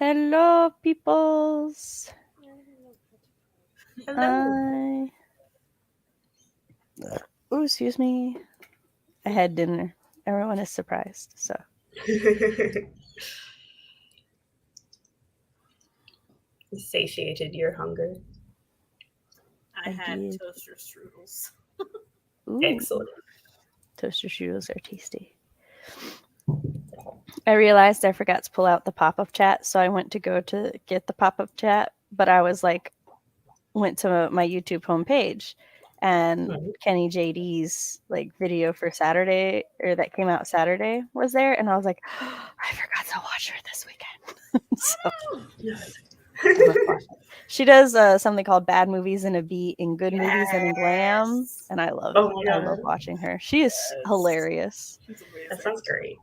Hello, peoples. Hello. Oh, excuse me. I had dinner. Everyone is surprised. So You satiated your hunger. I had did. toaster strudels. Ooh, Excellent. toaster strudels are tasty. I realized I forgot to pull out the pop-up chat, so I went to go to get the pop-up chat, but I was like, went to my YouTube homepage, and Kenny JD's like video for Saturday, or that came out Saturday, was there, and I was like, oh, I forgot to watch her this weekend. So she does something called Bad Movies and a Beat in Good Movies and in Glam, and I love it. I love watching her. She is hilarious. That sounds great.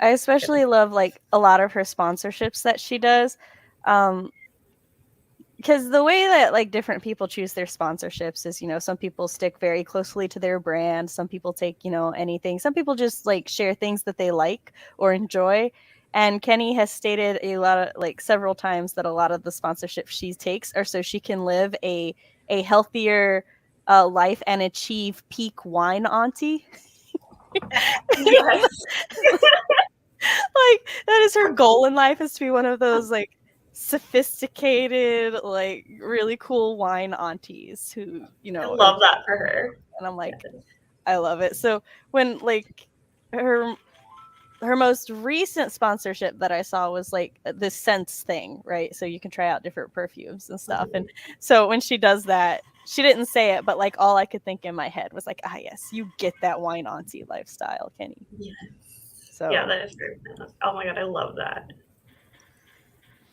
I especially love like a lot of her sponsorships that she does. Because the way that like different people choose their sponsorships is, some people stick very closely to their brand. Some people take, anything. Some people just like share things that they like or enjoy. And Kenny has stated several times that a lot of the sponsorships she takes are so she can live a healthier life and achieve peak wine auntie. Yes. Like that is her goal in life, is to be one of those like sophisticated, like really cool wine aunties who, I love that for her. And I'm like, I love it. So when like her most recent sponsorship that I saw was like this scents thing, right? So you can try out different perfumes and stuff. And so when she does that, she didn't say it, but like all I could think in my head was like, yes, you get that wine auntie lifestyle, Kenny. Yes. So yeah, that is great. Oh my god, I love that.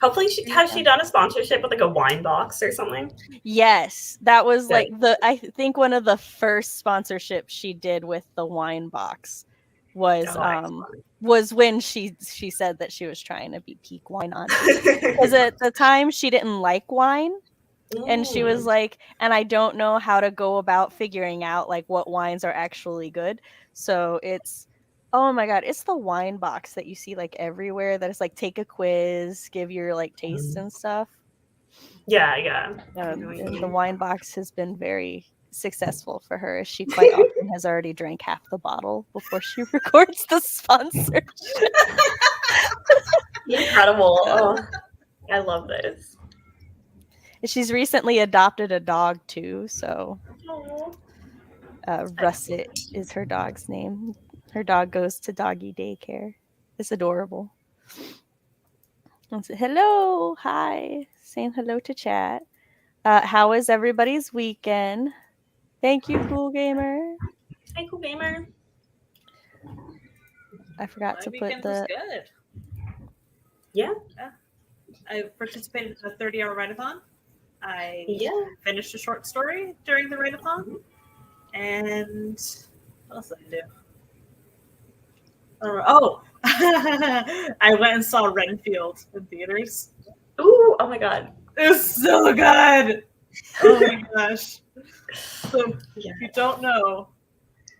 Hopefully, has she done a sponsorship with like a wine box or something? Yes, that was like I think one of the first sponsorships she did with the wine box was when she said that she was trying to be peak wine auntie. Because at the time she didn't like wine. And she was like, and I don't know how to go about figuring out like what wines are actually good. So it's, oh my god, it's the wine box that you see like everywhere. That is like, take a quiz, give your like taste and stuff. Yeah. And the wine box has been very successful for her. She quite often has already drank half the bottle before she records the sponsorship. Incredible. Oh, I love this. She's recently adopted a dog too, so Russet is her dog's name. Her dog goes to doggy daycare. It's adorable. Hello, hi, saying hello to chat. How was everybody's weekend? Thank you, Cool Gamer. Hi, Cool Gamer. I forgot to put the. Was good. Yeah. I participated in a 30-hour write-a-thon. I finished a short story during the write-a-thon. And what else did I do? I went and saw Renfield in theaters. Ooh, oh my god. It was so good. Oh my gosh. So, if you don't know,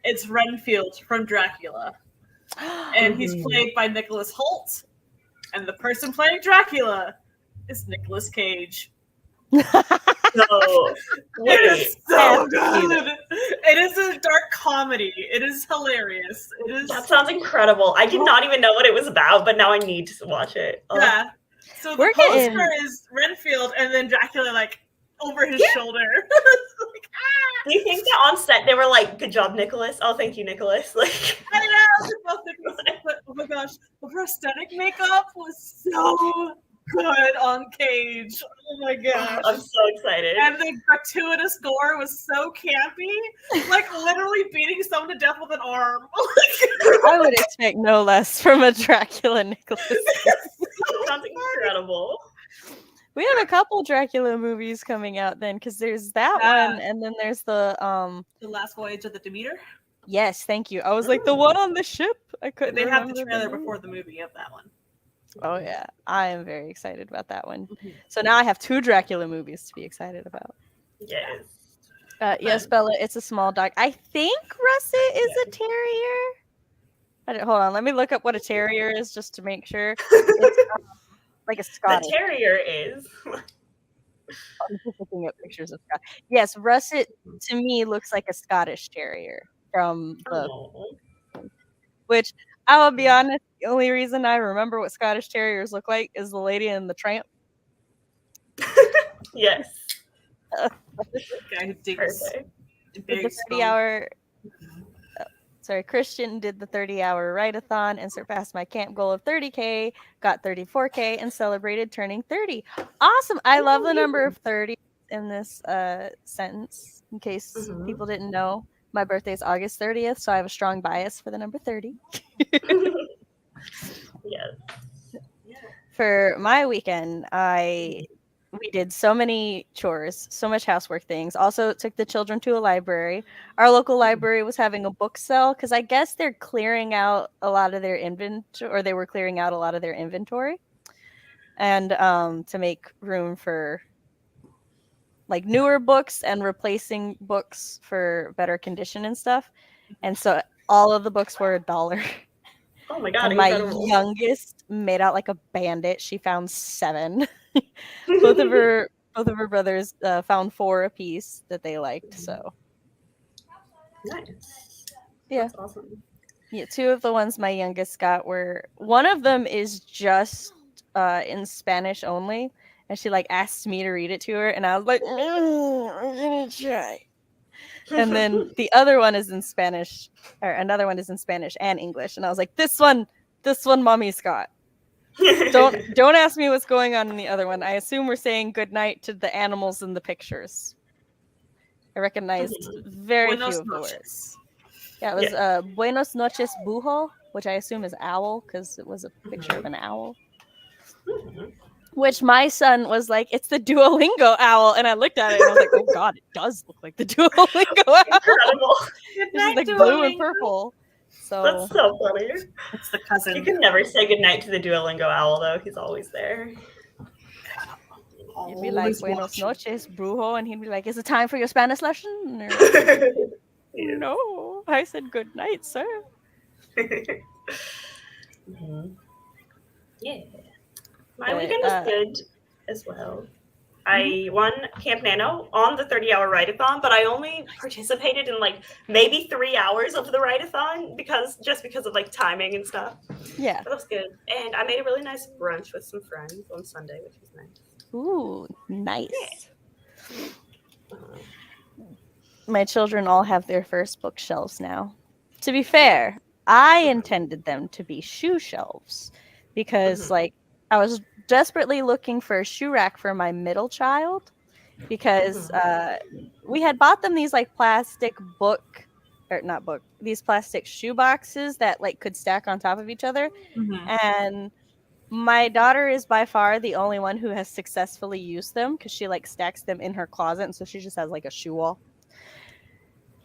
it's Renfield from Dracula. And he's played by Nicholas Hoult. And the person playing Dracula is Nicolas Cage. It is so good. It is a dark comedy. It is hilarious. That sounds incredible. I did not even know what it was about, but now I need to watch it. Yeah. So the poster is Renfield and then Dracula like over his shoulder. Like, do you think that on set they were like, "Good job, Nicholas"? Oh, thank you, Nicholas. Like, I know. Oh my gosh, the prosthetic makeup was so good on Cage. Oh my gosh. I'm so excited. And the gratuitous gore was so campy. Like literally beating someone to death with an arm. I would expect no less from a Dracula Nicholas. Sounds incredible. We have a couple Dracula movies coming out then, because there's that one, and then there's the Last Voyage of the Demeter. Yes, thank you. I was like, the one on the ship. I couldn't. They have the trailer before the movie of that one. Oh yeah, I am very excited about that one. So now I have 2 Dracula movies to be excited about. Yes. Yes, Bella, it's a small dog. I think Russet is a terrier. Hold on, let me look up what a terrier is just to make sure. like a Scottish. The terrier is. I'm just looking at pictures of Scott. Yes, Russet to me looks like a Scottish Terrier from the, which I will be honest, the only reason I remember what Scottish Terriers look like is the Lady and the Tramp. Yes. Guy who digs The 30-hour. Sorry, Christian did the 30-hour write-a-thon and surpassed my camp goal of 30K, got 34K, and celebrated turning 30. Awesome! I love the number of 30 in this sentence, in case people didn't know. My birthday is August 30th, so I have a strong bias for the number 30. Yes. For my weekend, we did so many chores, so much housework things. Also took the children to a library. Our local library was having a book sale because I guess they're clearing out a lot of their inventory, or they were clearing out a lot of their inventory, and to make room for like newer books and replacing books for better condition and stuff. And so all of the books were $1. Oh my god! And my youngest made out like a bandit. She found 7. both of her brothers found 4 apiece that they liked. So nice. Yeah, that's awesome. Yeah, 2 of the ones my youngest got were, one of them is just in Spanish only, and she like asked me to read it to her, and I was like, I'm gonna try. And then the other one is in Spanish, or another one is in Spanish and English, and I was like, this one mommy's got. Don't ask me what's going on in the other one. I assume we're saying good night to the animals in the pictures. I recognized very few of the words. Yeah, it was Buenos noches, bujo, which I assume is owl, because it was a picture of an owl. Which my son was like, it's the Duolingo owl. And I looked at it and I was like, oh god, it does look like the Duolingo owl. Incredible. It's like blue and purple. So that's so funny. It's the cousin. You can never say goodnight to the Duolingo owl, though. He's always there. You'd be like, Buenos noches, brujo. And he'd be like, is it time for your Spanish lesson? Or, no, I said good night, sir. Yeah. My weekend was good as well. I won Camp Nano on the 30-hour write-a-thon, but I only participated in like maybe 3 hours of the write-a-thon because of like timing and stuff. Yeah. That was good. And I made a really nice brunch with some friends on Sunday, which was nice. Ooh, nice. Yeah. My children all have their first bookshelves now. To be fair, I intended them to be shoe shelves because like I was desperately looking for a shoe rack for my middle child because we had bought them these like plastic these plastic shoe boxes that like could stack on top of each other. And my daughter is by far the only one who has successfully used them because she like stacks them in her closet, and so she just has like a shoe wall.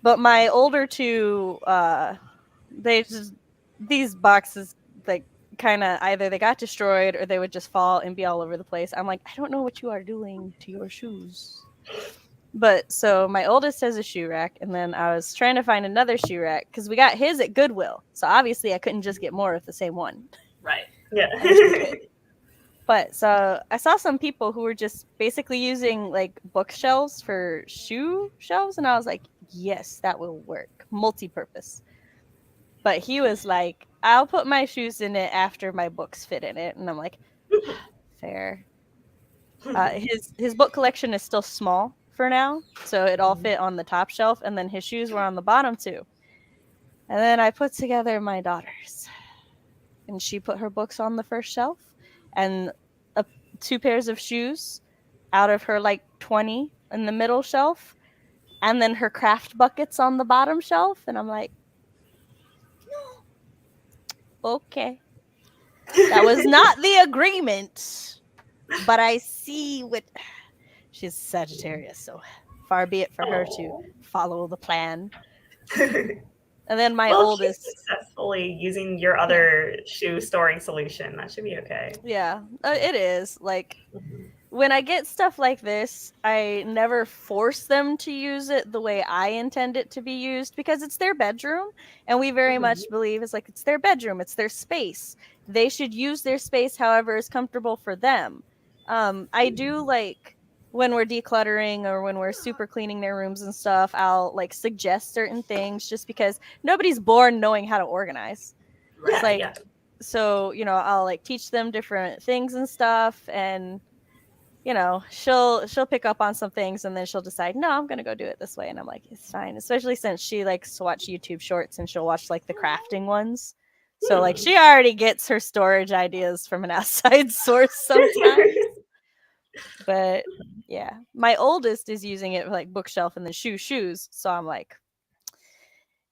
But my older 2, these boxes like kind of either they got destroyed or they would just fall and be all over the place. I'm like, I don't know what you are doing to your shoes. But so my oldest has a shoe rack, and then I was trying to find another shoe rack because we got his at Goodwill. So obviously I couldn't just get more of the same one. Right. Yeah. But so I saw some people who were just basically using like bookshelves for shoe shelves, and I was like, yes, that will work. Multi-purpose. But he was like, I'll put my shoes in it after my books fit in it. And I'm like, fair. His book collection is still small for now, so it all fit on the top shelf, and then his shoes were on the bottom too. And then I put together my daughter's, and she put her books on the first shelf, and 2 pairs of shoes out of her like 20 in the middle shelf, and then her craft buckets on the bottom shelf. And I'm like, okay, that was not the agreement, but I see what she's Sagittarius, so far be it for her to follow the plan. And then my oldest successfully using your other shoe storing solution. That should be okay. Yeah, it is. Like when I get stuff like this, I never force them to use it the way I intend it to be used, because it's their bedroom, and we very much believe it's their bedroom, it's their space. They should use their space however is comfortable for them. I do like when we're decluttering or when we're super cleaning their rooms and stuff, I'll like suggest certain things just because nobody's born knowing how to organize. Right. It's like, so, I'll like teach them different things and stuff, and she'll pick up on some things and then she'll decide, no, I'm gonna go do it this way, and I'm like, it's fine. Especially since she likes to watch YouTube shorts and she'll watch like the crafting ones, so like she already gets her storage ideas from an outside source sometimes. But yeah, my oldest is using it for like bookshelf and then shoes, so I'm like,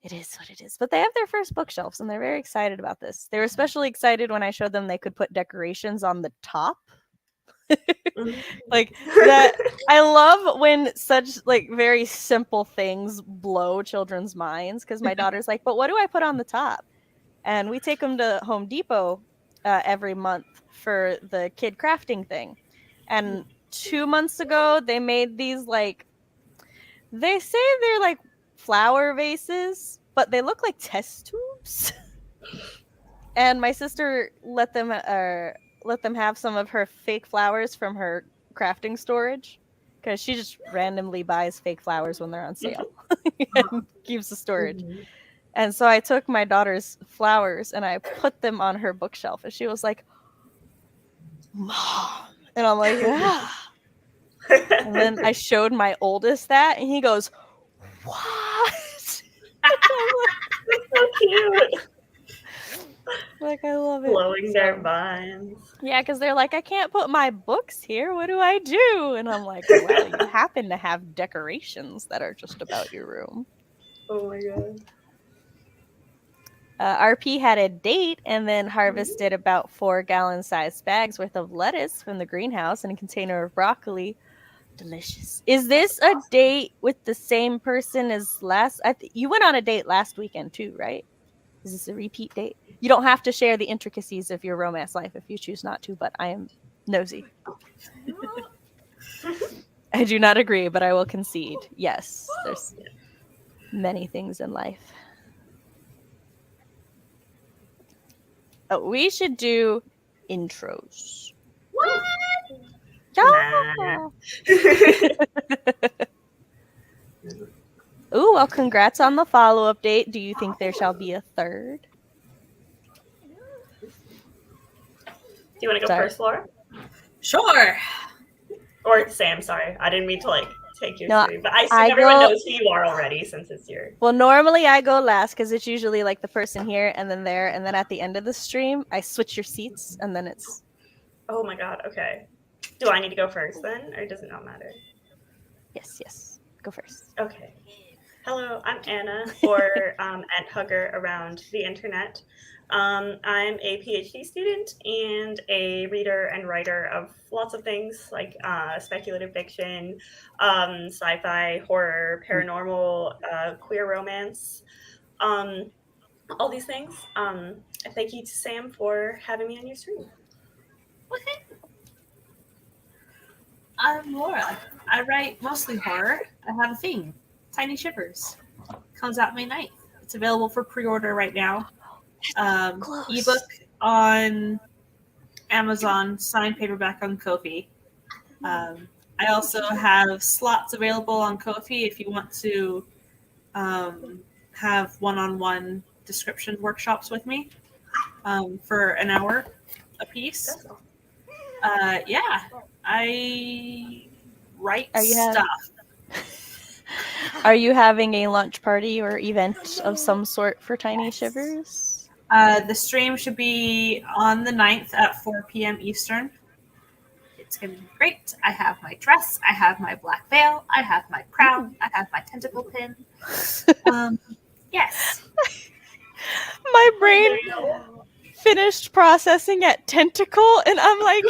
it is what it is. But they have their first bookshelves and they're very excited about this. They were especially excited when I showed them they could put decorations on the top. Like that. I love when such like very simple things blow children's minds, because my daughter's like, but what do I put on the top? And we take them to Home Depot every month for the kid crafting thing. And 2 months ago, they made these like, they say they're like flower vases, but they look like test tubes. And my sister let them have some of her fake flowers from her crafting storage, because she just randomly buys fake flowers when they're on sale and keeps the storage. And so I took my daughter's flowers and I put them on her bookshelf, and she was like, Mom. And I'm like, yeah. And then I showed my oldest that, and he goes, what? That's so cute. Like, I love it. Blowing their minds. Yeah, because they're like, I can't put my books here. What do I do? And I'm like, well, you happen to have decorations that are just about your room. Oh my god. RP had a date and then harvested about 4-gallon-sized bags worth of lettuce from the greenhouse and a container of broccoli. Delicious. Is this a date with the same person as last? You went on a date last weekend too, right? Is this a repeat date? You don't have to share the intricacies of your romance life if you choose not to, but I am nosy. I do not agree, but I will concede. Yes, there's many things in life. Oh, we should do intros. What? Yeah. Ooh, well, congrats on the follow-up date. Do you think there shall be a third? Do you want to go first, Laura? Sure. Or Sam, sorry. I didn't mean to like take your three, but I assume everyone knows who you are already since it's your... Well, normally I go last because it's usually like the person here and then there, and then at the end of the stream, I switch your seats, and then it's... Oh my god, okay. Do I need to go first then, or does it not matter? Yes. Go first. Okay. Hello, I'm Anna, or Ant Hugger around the internet. I'm a PhD student and a reader and writer of lots of things like speculative fiction, sci-fi, horror, paranormal, queer romance, all these things. Thank you to Sam for having me on your stream. Okay. I'm Laura. I write mostly horror. I have a thing, Tiny Shivers. Comes out May 9th. It's available for pre-order right now. Ebook on Amazon, signed paperback on Ko-fi. I also have slots available on Ko-fi if you want to have one-on-one description workshops with me for an hour a piece. Yeah, I write stuff. Are you having a lunch party or event of some sort for Tiny Shivers? The stream should be on the 9th at 4 p.m. Eastern. It's going to be great. I have my dress. I have my black veil. I have my crown. I have my tentacle pin. Yes. My brain finished processing at tentacle, and I'm like,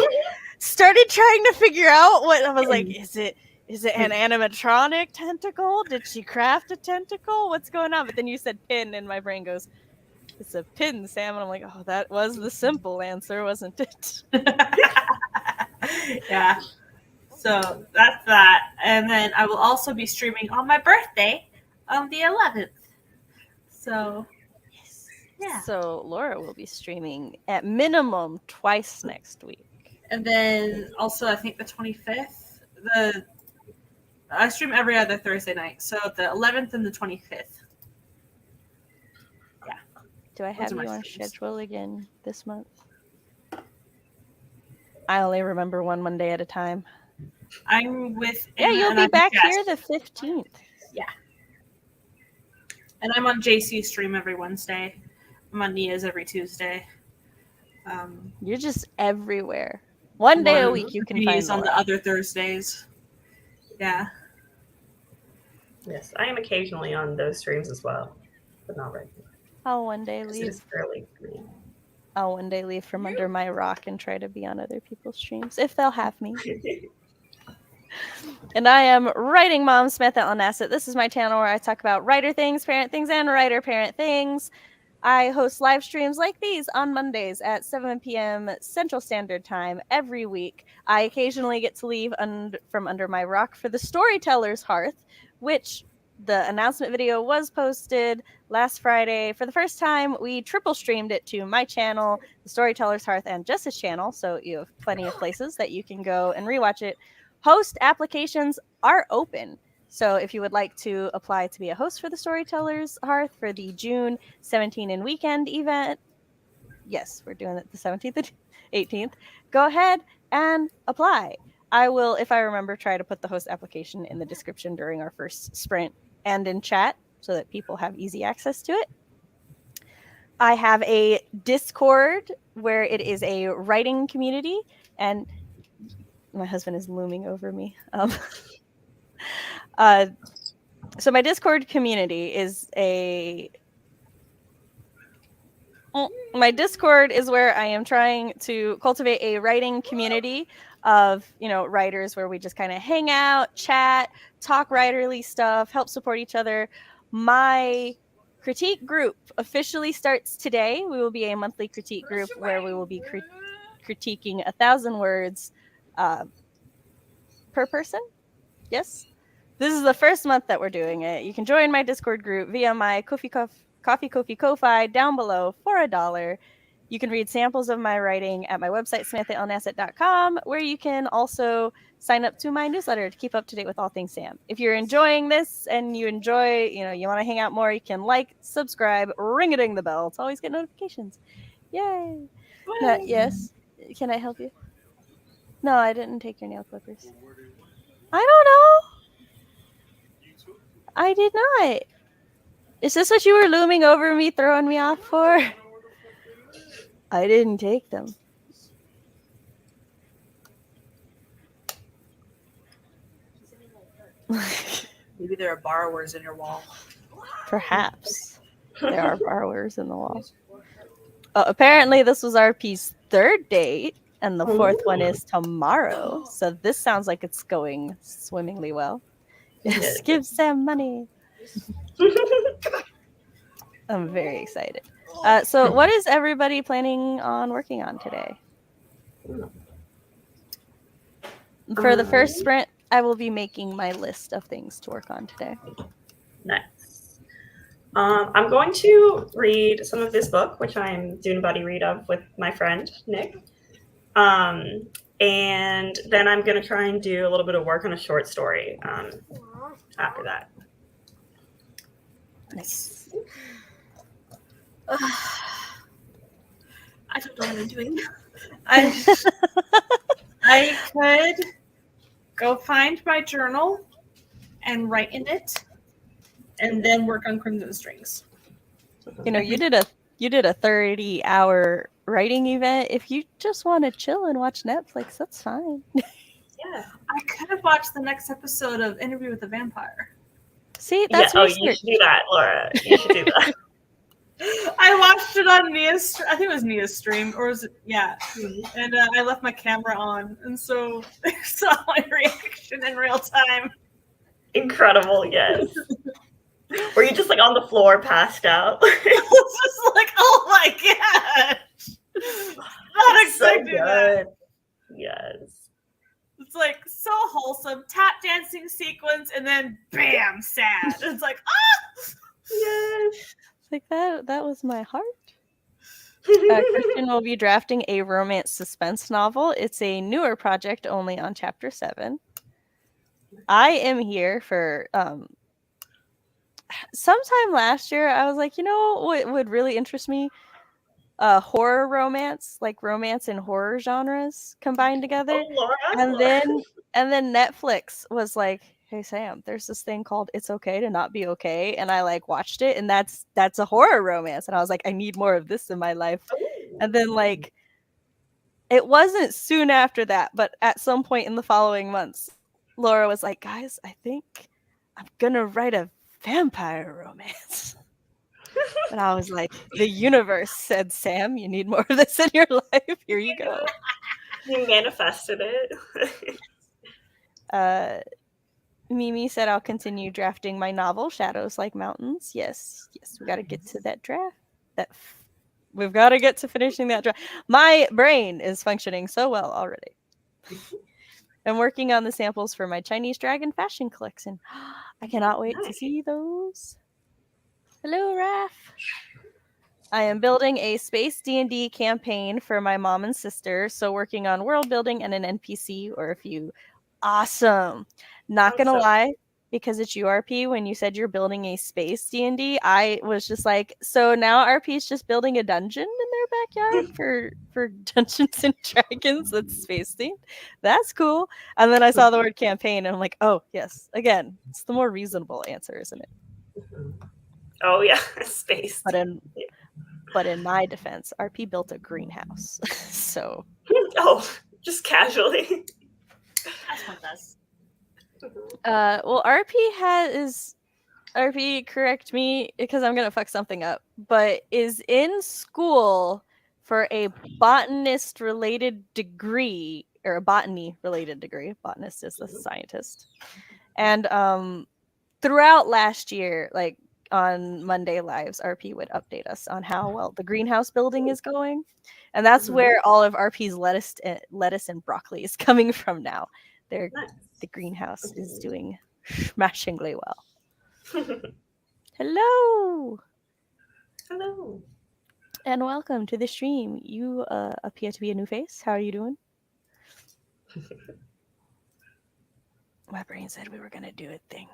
started trying to figure out what I was like, is it an animatronic tentacle? Did she craft a tentacle? What's going on? But then you said pin, and my brain goes, it's a pin, Sam. And I'm like, oh, that was the simple answer, wasn't it? Yeah. So that's that. And then I will also be streaming on my birthday on the 11th. So, yeah. So Laura will be streaming at minimum twice next week. And then also, I think the 25th, I stream every other Thursday night. So the 11th and the 25th. Yeah. Do I have you on schedule again this month? I only remember one Monday at a time. I'm with Yeah, Anna, you'll be back here the 15th. Yeah. And I'm on JC's stream every Wednesday. I'm on Nia's every Tuesday. You're just everywhere. One day a week you can find on the other Thursdays. Yeah. Yes, I am occasionally on those streams as well, but not regularly. I'll one day leave. It's fairly green. I'll one day leave from under my rock and try to be on other people's streams if they'll have me. And I am Writing Mom Smith at Lanasset. This is my channel where I talk about writer things, parent things, and writer-parent things. I host live streams like these on Mondays at 7 p.m. Central Standard Time every week. I occasionally get to leave from under my rock for the Storytellers Hearth, which the announcement video was posted last Friday. For the first time, we triple streamed it to my channel, the Storytellers Hearth, and Jess's channel, so you have plenty of places that you can go and rewatch it. Host applications are open. So if you would like to apply to be a host for the Storytellers Hearth for the June 17 and weekend event, yes, we're doing it the 17th and 18th, go ahead and apply. I will, if I remember, try to put the host application in the description during our first sprint and in chat so that people have easy access to it. I have a Discord where it is a writing community, and my husband is looming over me. So my Discord community is my Discord is where I am trying to cultivate a writing community of, writers where we just kind of hang out, chat, talk writerly stuff, help support each other. My critique group officially starts today. We will be a monthly critique group where we will be critiquing 1,000 words per person. Yes. This is the first month that we're doing it. You can join my Discord group via my Ko-fi down below for $1. You can read samples of my writing at my website, smithatlanasset.com, where you can also sign up to my newsletter to keep up to date with all things Sam. If you're enjoying this and you enjoy, you want to hang out more, you can like, subscribe, ring-a-ding the bell to always get notifications. Yay. Yes. Can I help you? No, I didn't take your nail clippers. I don't know. I did not. Is this what you were looming over me, throwing me off for? I didn't take them. Maybe there are borrowers in your wall. Perhaps. There are borrowers in the wall. Apparently, this was RP's third date, and the fourth one is tomorrow. So this sounds like it's going swimmingly well. Yes, give Sam money. I'm very excited. So what is everybody planning on working on today? For the first sprint, I will be making my list of things to work on today. Nice. I'm going to read some of this book, which I'm doing a buddy read of with my friend, Nick. And then I'm going to try and do a little bit of work on a short story after that. Nice. I don't know what I'm doing. I could go find my journal and write in it, and then work on Crimson Strings. You did a 30-hour writing event. If you just want to chill and watch Netflix, that's fine. Yeah, I could have watched the next episode of Interview with the Vampire. See, that's you should do that, Laura. You should do that. I watched it on Nia's. I think it was Nia's stream, or was it? Yeah. And I left my camera on, and so they saw my reaction in real time. Incredible, yes. Were you just on the floor, passed out? I was just like, oh my gosh! Not expecting that. Yes. It's like so wholesome, tap dancing sequence, and then bam, sad. It's like, Yes. Like that was my heart. Christian will be drafting a romance suspense novel. It's a newer project, only on chapter 7. I am here for sometime last year. I was like, you know what would really interest me? Horror romance, like romance and horror genres combined together. Oh, Laura. And then Netflix was like, hey Sam, there's this thing called It's Okay to Not Be Okay, and I like watched it, and that's a horror romance, and I was like, I need more of this in my life. Ooh. And then like it wasn't soon after that, but at some point in the following months, Laura was like, guys, I think I'm gonna write a vampire romance. And I was like, the universe said, Sam, you need more of this in your life. Here you go. You manifested it. Mimi said, I'll continue drafting my novel, Shadows Like Mountains. Yes, we got to get to that draft. We've got to get to finishing that draft. My brain is functioning so well already. I'm working on the samples for my Chinese dragon fashion collection. I cannot wait to see those. Hello, Raph. I am building a space D&D campaign for my mom and sister, so working on world building and an NPC or a few. Awesome. Not gonna lie, because it's URP, when you said you're building a space D&D, I was just like, so now RP is just building a dungeon in their backyard for Dungeons and Dragons that's space themed? That's cool. And then I saw the word campaign and I'm like, oh yes, again, it's the more reasonable answer, isn't it? Oh yeah, space. But in my defense, RP built a greenhouse. So just casually. that's what does. Well, RP, correct me because I'm gonna fuck something up, but is in school for a botanist related degree, or a botany related degree. Botanist is the scientist. And throughout last year, like on Monday Lives, RP would update us on how well the greenhouse building is going. And that's where all of RP's lettuce and broccoli is coming from now. The greenhouse is doing smashingly well. Hello. Hello. And welcome to the stream. You appear to be a new face. How are you doing? My brain said we were going to do a thing.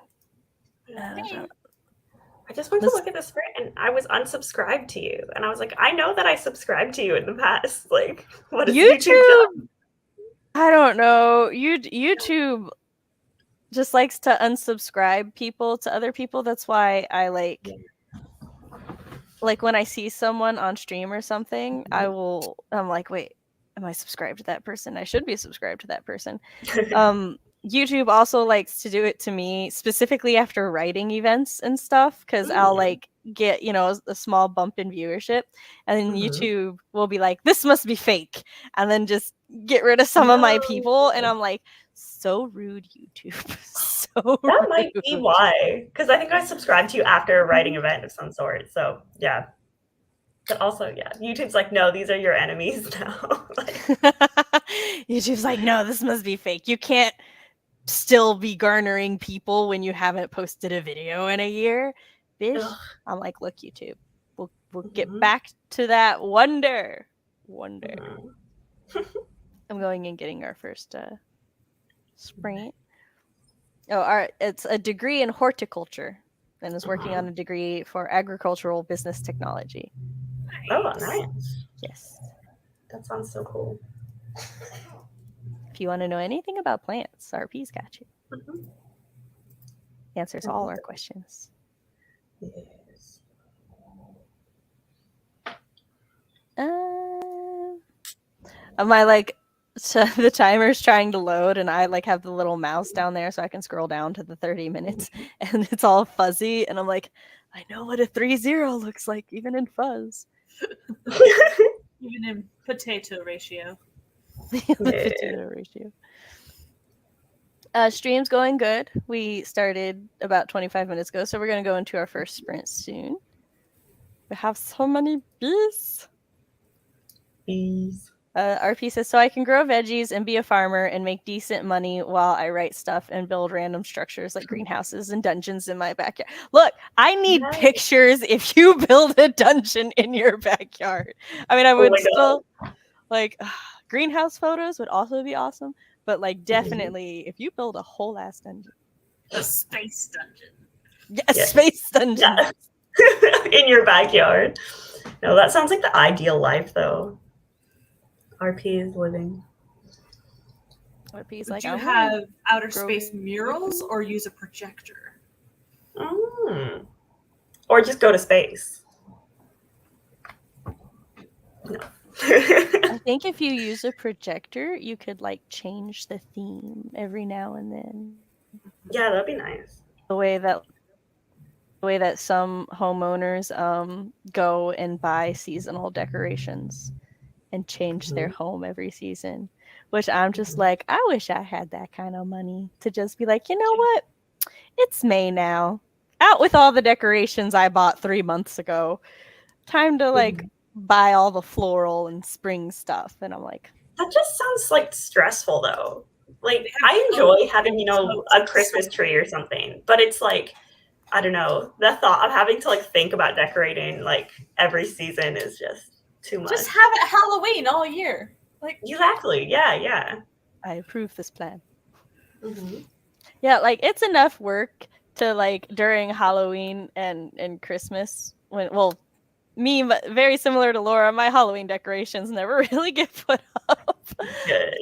I just went to look at this and I was unsubscribed to you. And I was like, I know that I subscribed to you in the past. Like, what is YouTube done? I don't know. YouTube just likes to unsubscribe people to other people. That's why I like when I see someone on stream or something, I'm like, wait, am I subscribed to that person? I should be subscribed to that person. YouTube also likes to do it to me, specifically after writing events and stuff, because I'll like get, a small bump in viewership, and then YouTube will be like, this must be fake, and then just get rid of some of my people, and I'm like, so rude, YouTube. That might be why, because I think I subscribed to you after a writing event of some sort, so yeah. But also, yeah, YouTube's like, no, these are your enemies now. YouTube's like, no, this must be fake. You can't still be garnering people when you haven't posted a video in a year, bitch. Ugh. I'm like, look, YouTube, we'll get back to that wonder. I'm going and getting our first sprint. It's a degree in horticulture, and is working on a degree for agricultural business technology. Oh, nice. Yes, that sounds so cool. If you want to know anything about plants, RP's got you. Answers all our questions. Yes. The timer's trying to load, and I like have the little mouse down there so I can scroll down to the 30 minutes, and it's all fuzzy, and I'm like, I know what a 3-0 looks like, even in fuzz. Even in potato ratio. Potato ratio. Stream's going good. We started about 25 minutes ago, so we're going to go into our first sprint soon. We have so many bees. RP says, so I can grow veggies and be a farmer and make decent money while I write stuff and build random structures like greenhouses and dungeons in my backyard. Look, I need pictures if you build a dungeon in your backyard. I mean, I would still like greenhouse photos would also be awesome, but like definitely if you build a whole ass dungeon. A space dungeon. Yeah, a space dungeon. Yeah. In your backyard. No, that sounds like the ideal life though. RP is living. RP's like, you have outer space murals or use a projector? Or just go to space. No. I think if you use a projector, you could like change the theme every now and then. Yeah, that'd be nice. The way that some homeowners go and buy seasonal decorations and change their home every season, which I'm just like, I wish I had that kind of money to just be like, you know what? It's May now. Out with all the decorations I bought 3 months ago. Time to like buy all the floral and spring stuff. And I'm like, that just sounds like stressful though. Like I enjoy having, you know, a Christmas tree or something, but it's like, I don't know, the thought of having to like think about decorating like every season is just too much. Just have it Halloween all year. Like exactly. Yeah. I approve this plan. Yeah, like it's enough work to like during Halloween and Christmas when me very similar to Laura, my Halloween decorations never really get put up.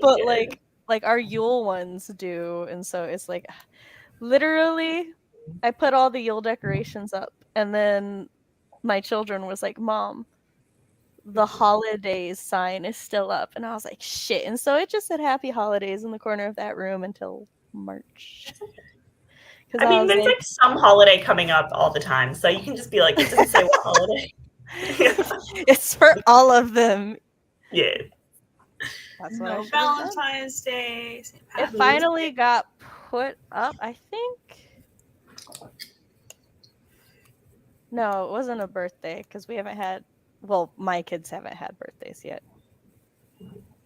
But like our Yule ones do, and so it's like literally I put all the Yule decorations up and then my children was like, Mom, the holidays sign is still up. And I was like, shit. And so it just said happy holidays in the corner of that room until March. I mean, there's like some holiday coming up all the time. So you can just be like, it doesn't say what holiday. It's for all of them. Yeah. That's what I should Valentine's Day. It finally got put up, I think. No, it wasn't a birthday because we haven't had, well, my kids haven't had birthdays yet.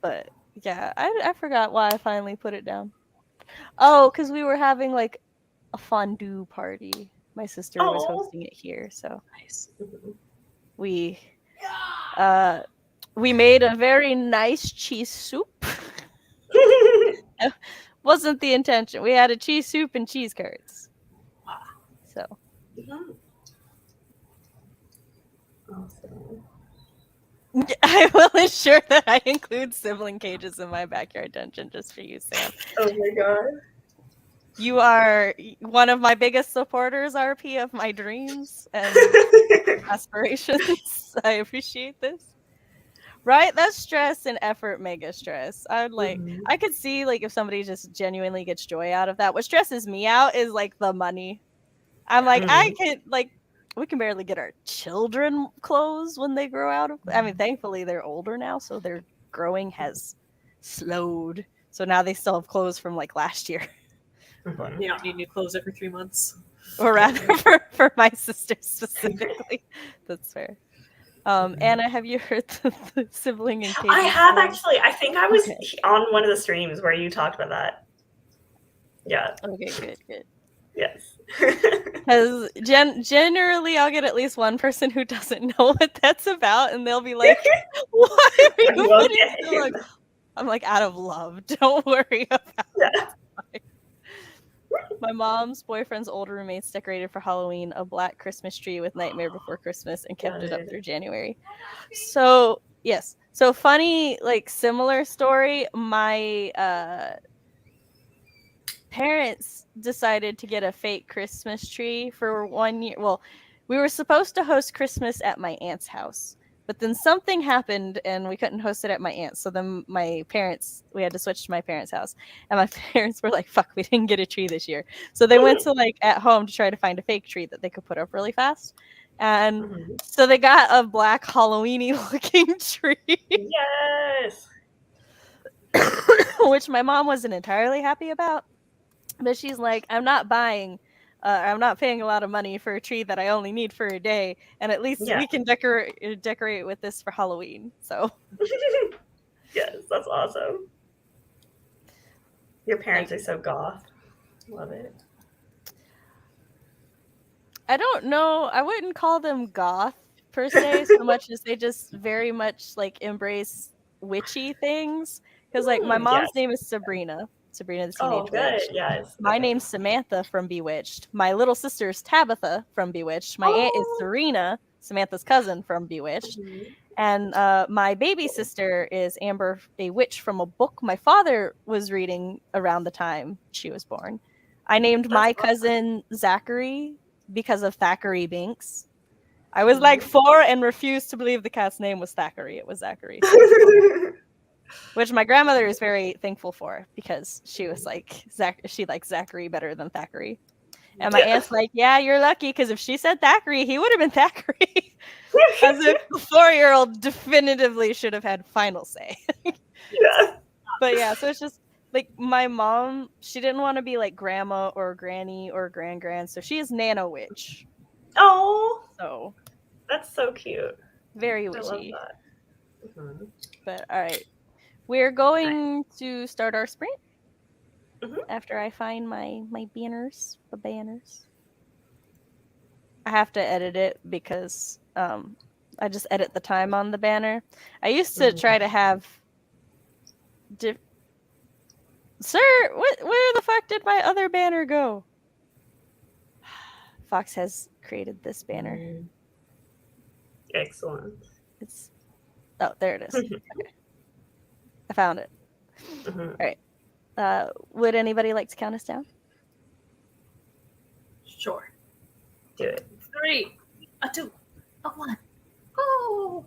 But yeah, I forgot why I finally put it down. Oh, because we were having like a fondue party. My sister was hosting it here, so nice. We made a very nice cheese soup. Wasn't the intention. We had a cheese soup and cheese curds. So. Awesome. I will ensure that I include sibling cages in my backyard dungeon just for you, Sam. Oh my god. You are one of my biggest supporters, RP, of my dreams and aspirations. I appreciate this. Right? That's stress and effort, mega stress. I would like, I could see like if somebody just genuinely gets joy out of that. What stresses me out is like the money. I'm like, I can like, we can barely get our children clothes when they grow out of. I mean, thankfully they're older now, so their growing has slowed. So now they still have clothes from like last year. You don't need new clothes every 3 months. Or rather, for my sister specifically. That's fair. Anna, have you heard the sibling and I have actually. I think I was on one of the streams where you talked about that. Yeah. Okay, good. Yes. Because generally I'll get at least one person who doesn't know what that's about, and they'll be like, why are you putting like, I'm like, out of love. Don't worry about it. My mom's boyfriend's old roommates decorated for Halloween a black Christmas tree with Nightmare Before Christmas and kept it up through January. So, yes. So, funny, like, similar story. My parents decided to get a fake Christmas tree for 1 year. Well, we were supposed to host Christmas at my aunt's house. But then something happened and we couldn't host it at my aunt's. So then we had to switch to my parents' house. And my parents were like, fuck, we didn't get a tree this year. So they went to like at home to try to find a fake tree that they could put up really fast. And so they got a black Halloween-y looking tree. Yes. Which my mom wasn't entirely happy about. But she's like, I'm not paying a lot of money for a tree that I only need for a day, and at least we can decorate with this for Halloween. So Yes, that's awesome. Your parents are so goth. Love it. I don't know. I wouldn't call them goth per se so much as they just very much like embrace witchy things. Because like my mom's name is Sabrina. Sabrina the Teenage Witch. Yes. My name's Samantha from Bewitched. My little sister's Tabitha from Bewitched. My aunt is Serena, Samantha's cousin from Bewitched. And my baby sister is Amber, a witch from a book my father was reading around the time she was born. I named my cousin Zachary because of Thackeray Binks. I was like 4 and refused to believe the cat's name was Thackeray. It was Zachary. Which my grandmother is very thankful for because she was like, she likes Zachary better than Thackeray. And my aunt's like, yeah, you're lucky because if she said Thackeray, he would have been Thackeray. As if the 4-year-old definitively should have had final say. But yeah, so it's just like my mom, she didn't want to be like grandma or granny or grand, so she is Nana Witch. Oh, so that's so cute. Very witchy. I love that. But all right, we're going to start our sprint after I find my banners. The banners. I have to edit it because I just edit the time on the banner. I used to try to have. Sir, where the fuck did my other banner go? Fox has created this banner. Excellent. Oh, there it is. Okay. I found it. All right. Would anybody like to count us down? Sure. Do it. 3, 2, 1. Oh.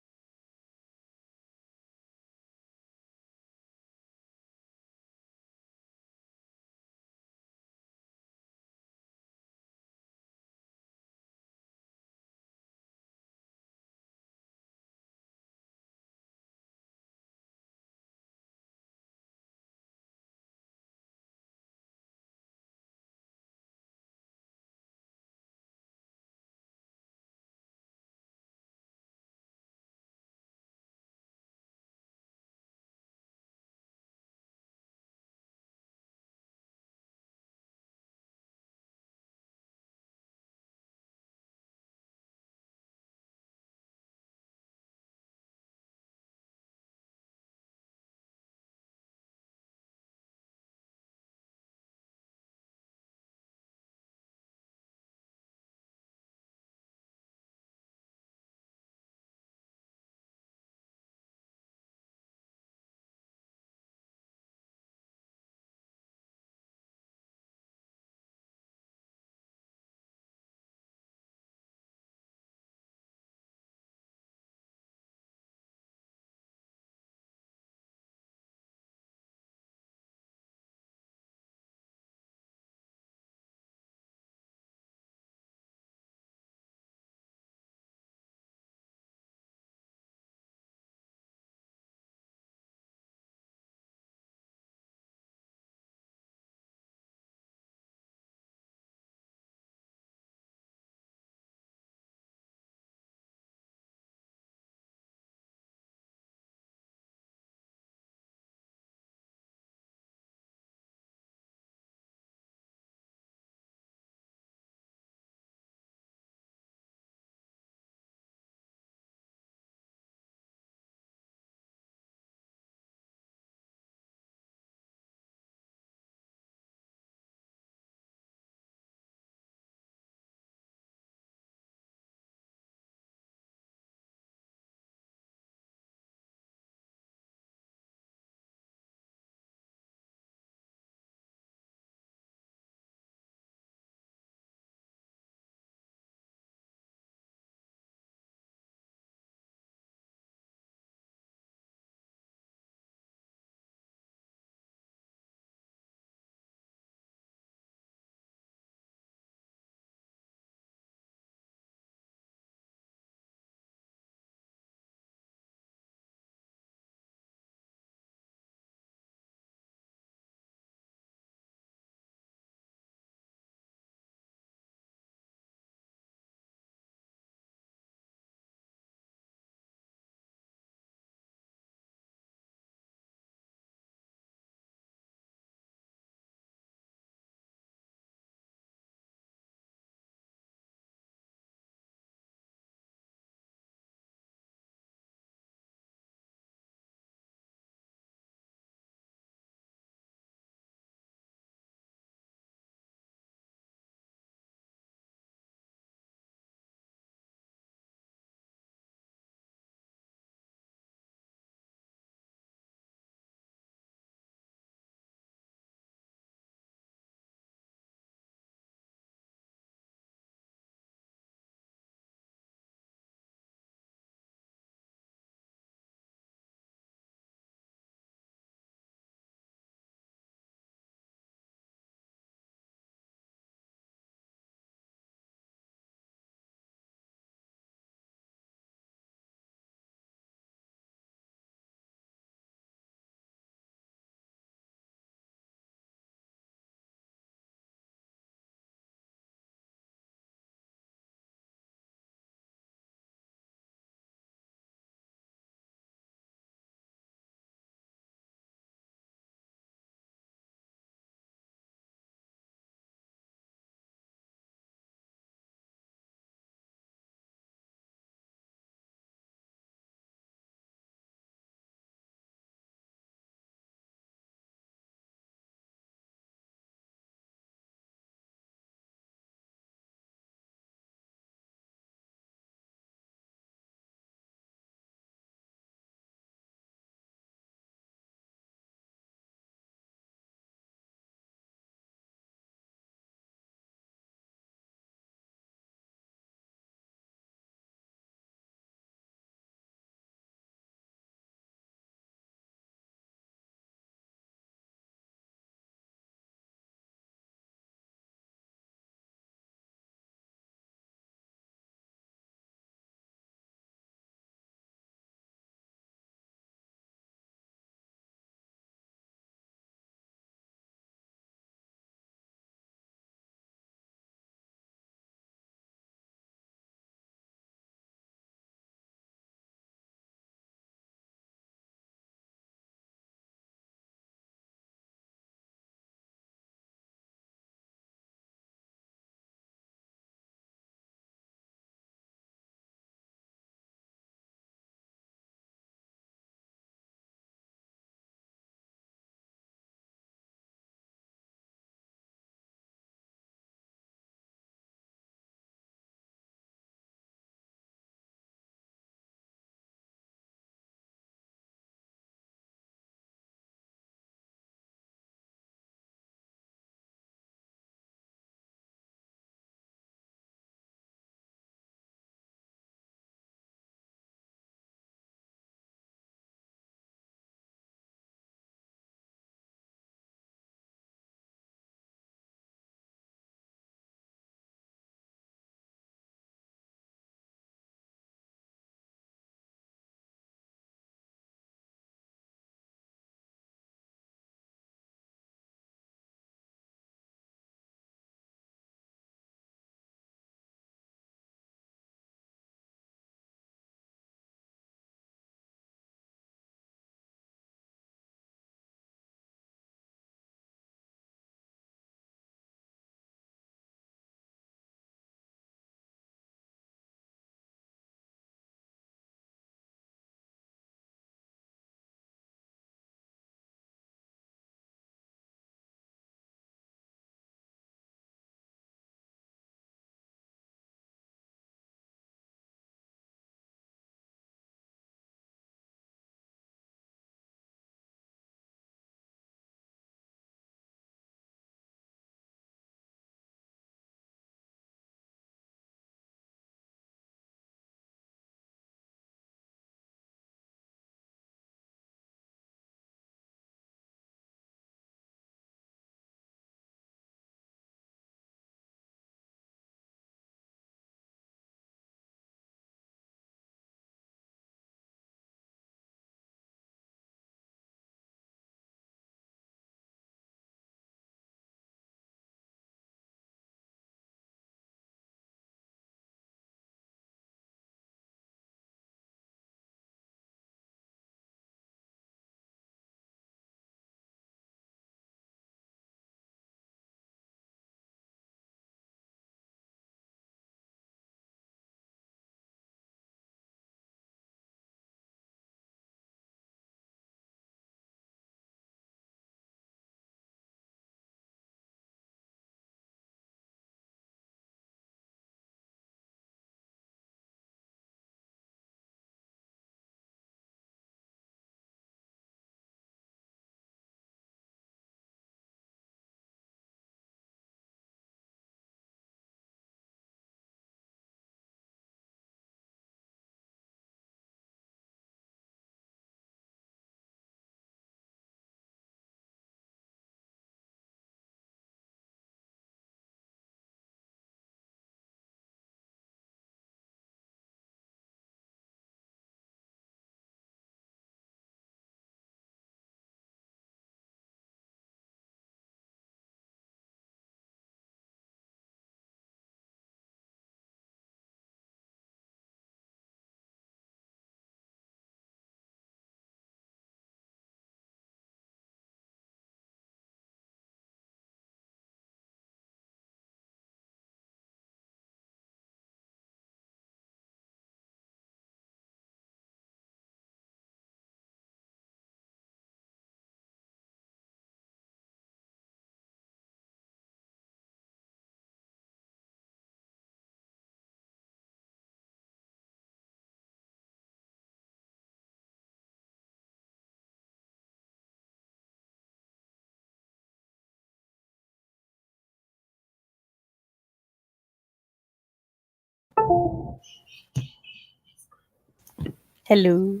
Hello.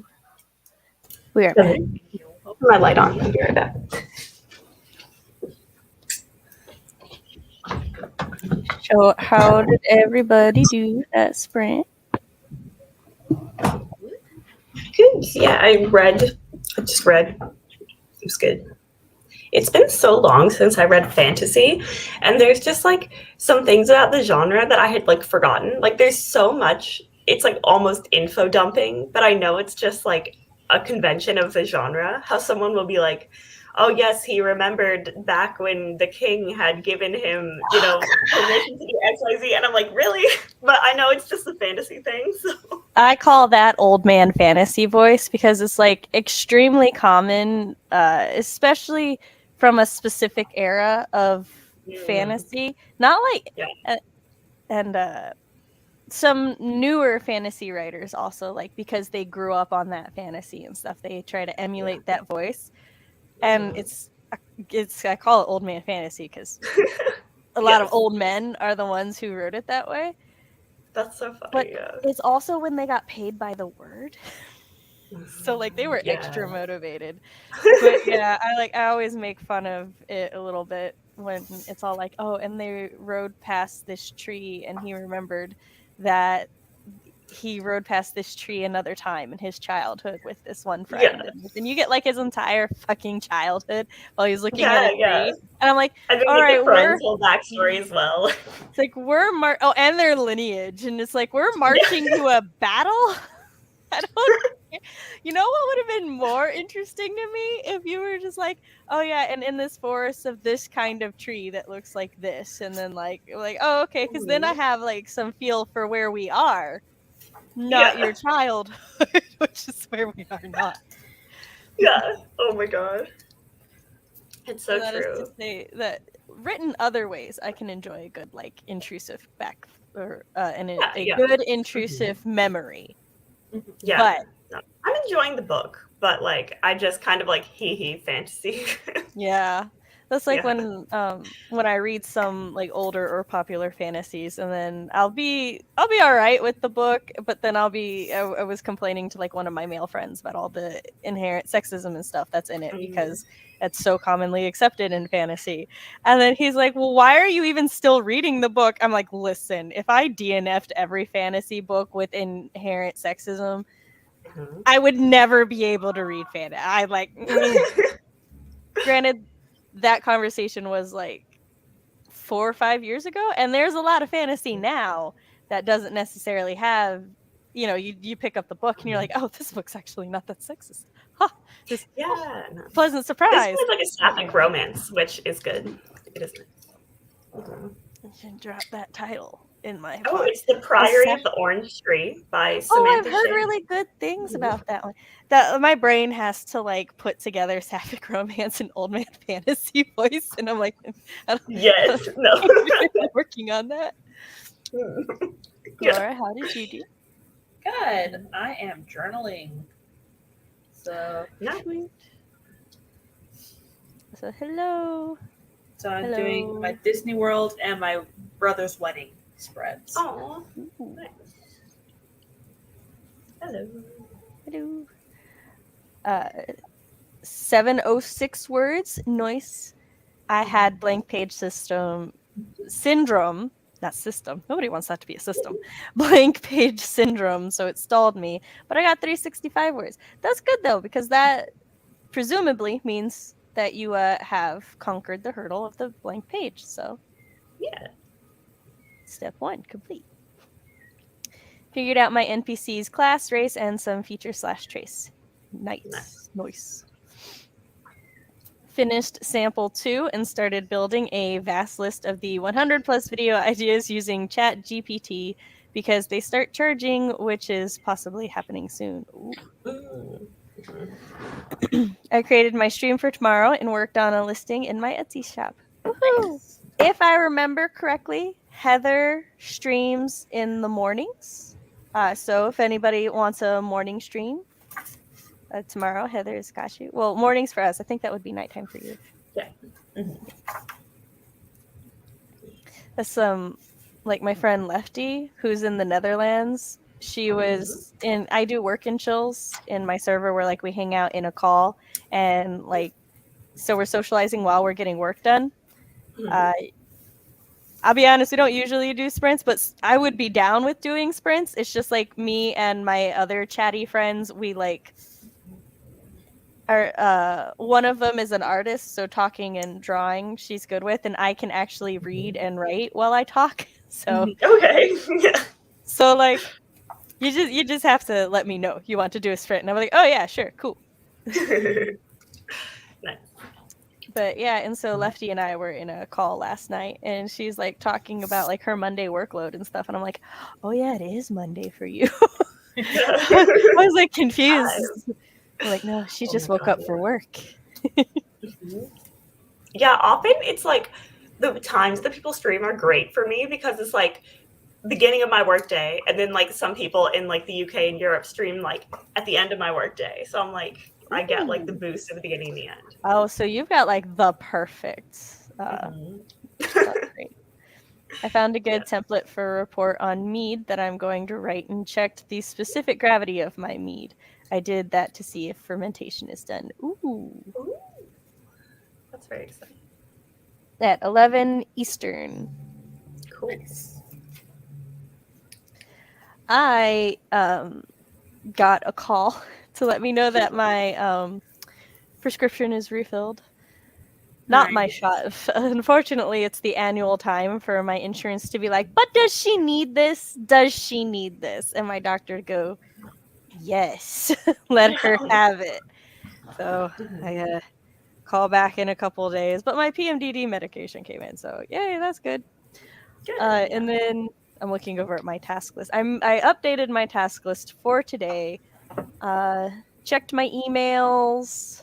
We are Hello. back. My light on. I'll be right back. So, how did everybody do that sprint? Good. Yeah, I just read. It was good. It's been so long since I read fantasy, and there's just like some things about the genre that I had like forgotten. Like there's so much, it's like almost info dumping, but I know it's just like a convention of the genre. How someone will be like, oh yes, he remembered back when the king had given him, permission to do XYZ, and I'm like, really? But I know it's just a fantasy thing, so I call that old man fantasy voice because it's like extremely common, especially from a specific era of fantasy. Not like, and some newer fantasy writers also, like, because they grew up on that fantasy and stuff, they try to emulate that voice. And it's I call it old man fantasy because a lot of old men are the ones who wrote it that way. That's so funny. But it's also when they got paid by the word. So like they were extra motivated. But yeah, I always make fun of it a little bit when it's all like, oh, and they rode past this tree and he remembered that he rode past this tree another time in his childhood with this one friend. And you get like his entire fucking childhood while he's looking at a tree. And I'm like, all right, the friend's whole backstory as well. It's like and their lineage, and it's like we're marching to a battle. I don't. You know what would have been more interesting to me if you were just like, oh yeah, and in this forest of this kind of tree that looks like this, and then like oh okay, because then I have like some feel for where we are, not your childhood, which is where we are not. Yeah. Oh my god. It's so that true. Is to say that written other ways, I can enjoy a good like intrusive good intrusive memory. Yeah, but I'm enjoying the book, but like I just kind of like hee fantasy. Yeah, that's like when I read some like older or popular fantasies, and then I'll be all right with the book, but then I was complaining to like one of my male friends about all the inherent sexism and stuff that's in it because it's so commonly accepted in fantasy. And then he's like, well, why are you even still reading the book? I'm like, listen, if I DNF'd every fantasy book with inherent sexism, I would never be able to read fantasy. I like granted, that conversation was like 4 or 5 years ago, and there's a lot of fantasy now that doesn't necessarily have, you pick up the book and you're like, oh, this book's actually not that sexist. Huh, pleasant surprise. This is like a sapphic romance, which is good. It is nice. You can drop that title in my book. It's The Priory of the Orange Tree by Samantha I've heard really good things about that one. That my brain has to like put together sapphic romance and old man fantasy voice, and I'm like, yes, no, working on that. Laura, how did you do? Good. I am journaling. So So hello. So I'm doing my Disney World and my brother's wedding spreads. Oh, nice. Hello. 706 words. Nice. I had blank page syndrome. Not system. Nobody wants that to be a system. Blank page syndrome, so it stalled me. But I got 365 words. That's good though, because that presumably means that you have conquered the hurdle of the blank page. So yeah. Step 1 complete. Figured out my NPC's class, race, and some feature/trace. Nice. Finished sample 2 and started building a vast list of the 100 plus video ideas using ChatGPT because they start charging, which is possibly happening soon. I created my stream for tomorrow and worked on a listing in my Etsy shop. Nice. If I remember correctly, Heather streams in the mornings. So if anybody wants a morning stream, tomorrow, Heather's got you. Well, mornings for us. I think that would be nighttime for you. Yeah. That's like my friend Lefty, who's in the Netherlands. she was in, I do work in chills in my server where like we hang out in a call and like, so we're socializing while we're getting work done. I'll be honest, we don't usually do sprints, but I would be down with doing sprints. It's just like me and my other chatty friends, we like are, one of them is an artist, so talking and drawing she's good with, and I can actually read and write while I talk. So okay. Yeah. So like you just have to let me know you want to do a sprint. And I'm like, oh yeah, sure, cool. Nice. But yeah, and so Lefty and I were in a call last night, and she's like talking about like her Monday workload and stuff, and I'm like, oh yeah, it is Monday for you. I was like confused. I'm like, no, she just woke up for work. Yeah, often it's like the times that people stream are great for me because it's like beginning of my workday, and then like some people in like the UK and Europe stream like at the end of my workday. So I'm like, I get like the boost at the beginning and the end. Oh, so you've got like the perfect. That's great. I found a good template for a report on mead that I'm going to write and checked the specific gravity of my mead. I did that to see if fermentation is done. Ooh. That's very exciting. At 11 Eastern. Cool. I got a call to let me know that my prescription is refilled. Not my shot. Unfortunately, it's the annual time for my insurance to be like, but does she need this? Does she need this? And my doctor to go, yes, let her have it. So I call back in a couple of days. But my PMDD medication came in. So yay, that's good. And then I'm looking over at my task list. I updated my task list for today. Checked my emails.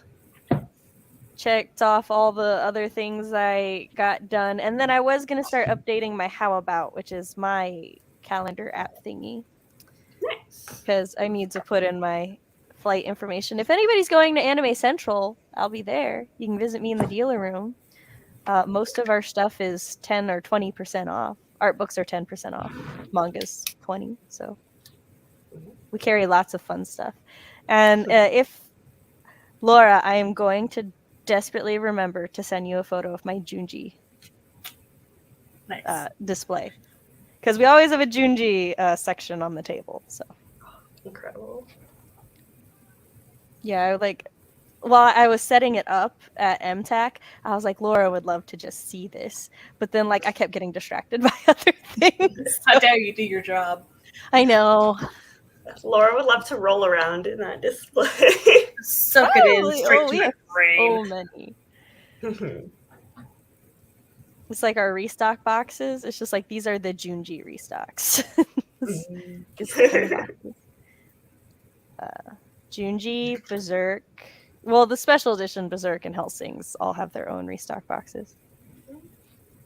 Checked off all the other things I got done, and then I was going to start updating my How About, which is my calendar app thingy. Nice. Because I need to put in my flight information. If anybody's going to Anime Central, I'll be there. You can visit me in the dealer room. Most of our stuff is 10 or 20% off. Art books are 10% off. Manga's 20%. So we carry lots of fun stuff. And if Laura, I am going to desperately remember to send you a photo of my Junji display, because we always have a Junji section on the table. So incredible. Yeah, while I was setting it up at MTAC, I was like, Laura would love to just see this, but then like I kept getting distracted by other things. How dare you do your job? I know. Laura would love to roll around in that display. Soak it in straight to my brain. So many. It's like our restock boxes. It's just like these are the Junji restocks. Junji, Berserk. Well, the special edition Berserk and Hellsings all have their own restock boxes.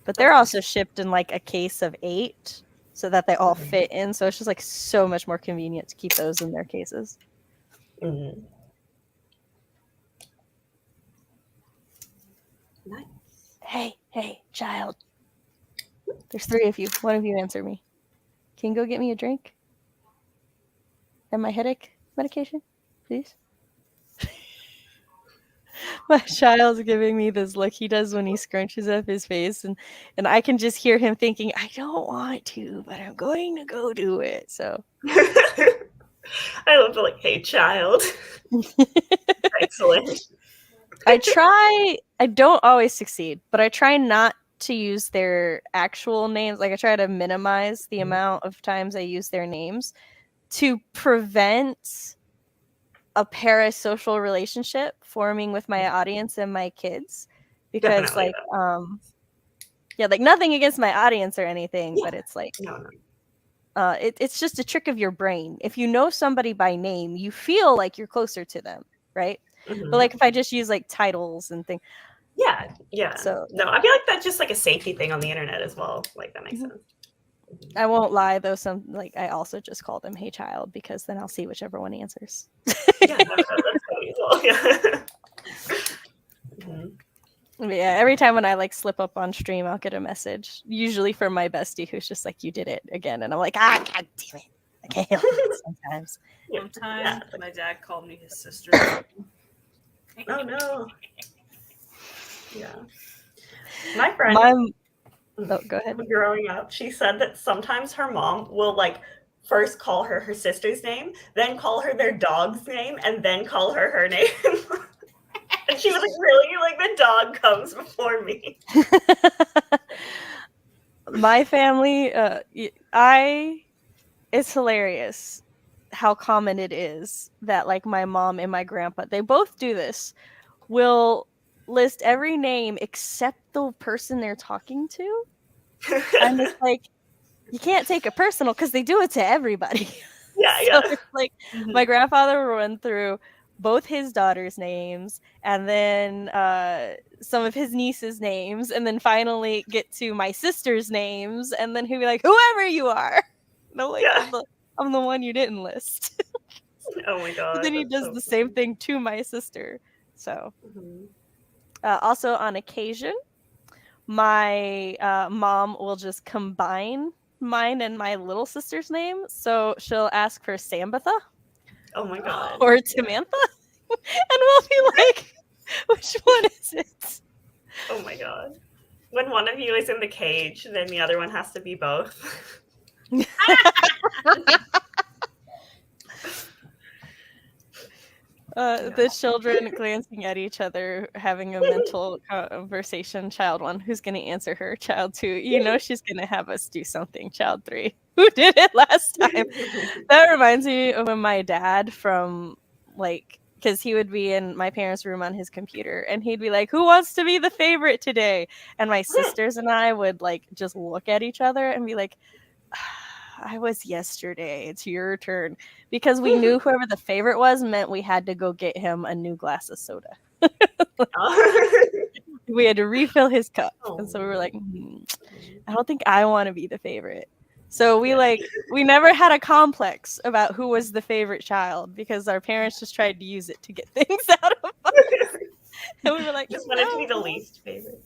But they're also shipped in like a case of 8 so that they all fit in. So it's just like so much more convenient to keep those in their cases. Nice. Hey, child. There's 3 of you. One of you answer me. Can you go get me a drink? And my headache medication, please? My child's giving me this look he does when he scrunches up his face, and I can just hear him thinking, I don't want to, but I'm going to go do it. So I love the like, hey child. Excellent. I don't always succeed, but I try not to use their actual names. Like I try to minimize the amount of times I use their names to prevent a parasocial relationship forming with my audience and my kids. Because Definitely, like nothing against my audience or anything, but it's like no. It's just a trick of your brain. If you know somebody by name, you feel like you're closer to them, right? But like if I just use like titles and things. Yeah. So no, I feel like that's just like a safety thing on the internet as well. Like that makes sense. I won't lie though. I also just call them "Hey Child" because then I'll see whichever one answers. Yeah, that's usual. Yeah. Yeah, every time when I like slip up on stream, I'll get a message, usually from my bestie, who's just like, "You did it again," and I'm like, "Ah, God damn it, I can't help it sometimes. One time, my dad called me his sister. Oh no. Yeah. My friend, go ahead. growing up, she said that sometimes her mom will like first call her sister's name, then call her their dog's name, and then call her name. And she was like, really? Like, the dog comes before me. My family, it's hilarious how common it is that like my mom and my grandpa, they both do this, will list every name except the person they're talking to. And it's like, you can't take it personal because they do it to everybody. Yeah, So it's like my grandfather will run through both his daughters' names and then some of his nieces' names, and then finally get to my sister's names, and then he'll be like, whoever you are. No, like, I'm the one you didn't list. Oh my god. But then he does the same thing to my sister. So also on occasion, my mom will just combine mine and my little sister's name. So she'll ask for Sambatha. Oh my god. Or Samantha. And we'll be like, which one is it? Oh my god. When one of you is in the cage, then the other one has to be both. The children glancing at each other, having a mental conversation. Child 1, who's going to answer her? Child 2, you know she's going to have us do something. Child 3, who did it last time? That reminds me of when my dad from, like, because he would be in my parents' room on his computer, and he'd be like, who wants to be the favorite today? And my sisters and I would, like, just look at each other and be like, I was yesterday. It's your turn. Because we knew whoever the favorite was meant we had to go get him a new glass of soda. We had to refill his cup. And so we were like, I don't think I want to be the favorite. So we never had a complex about who was the favorite child because our parents just tried to use it to get things out of us. And we were like, just wanted to be the least favorite.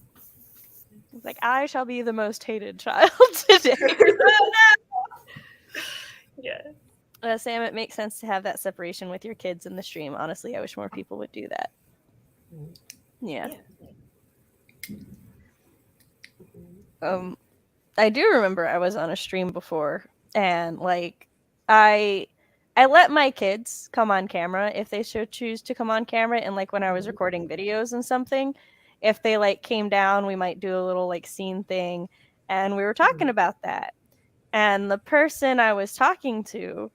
It's like, I shall be the most hated child today. Yeah. Sam, it makes sense to have that separation with your kids in the stream. Honestly, I wish more people would do that. Yeah. I do remember I was on a stream before, and like I let my kids come on camera if they so choose to come on camera, and like when I was recording videos and something, if they like came down, we might do a little like scene thing, and we were talking about that. And the person I was talking to,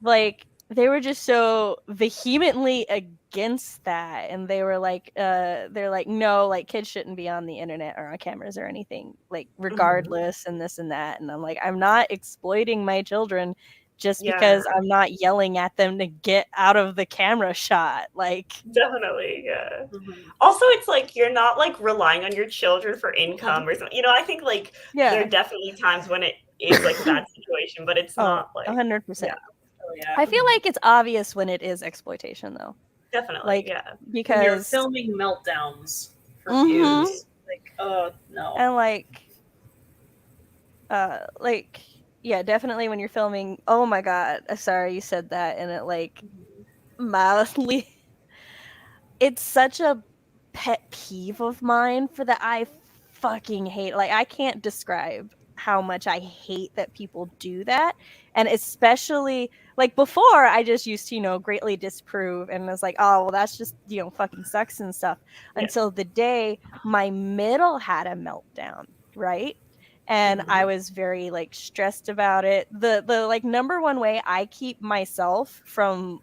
like, they were just so vehemently against that, and they were like, they're like, no, like kids shouldn't be on the internet or on cameras or anything, like regardless, and this and that. And I'm like, I'm not exploiting my children just because I'm not yelling at them to get out of the camera shot. Like, definitely, yeah. Also, it's like you're not like relying on your children for income or something. You know, I think like there are definitely times when it is like a bad situation, but it's not like 100%. I feel like it's obvious when it is exploitation, though. Definitely, like, because when you're filming meltdowns for views, like, oh no, and like, yeah, definitely when you're filming. Oh my god, sorry you said that, and it like mildly. It's such a pet peeve of mine for that. I fucking hate. Like, I can't describe how much I hate that people do that. And especially like before, I just used to, you know, greatly disprove and was like, oh, well, that's just, you know, fucking sucks and stuff. Until the day my middle had a meltdown, right? And I was very like stressed about it. The like number one way I keep myself from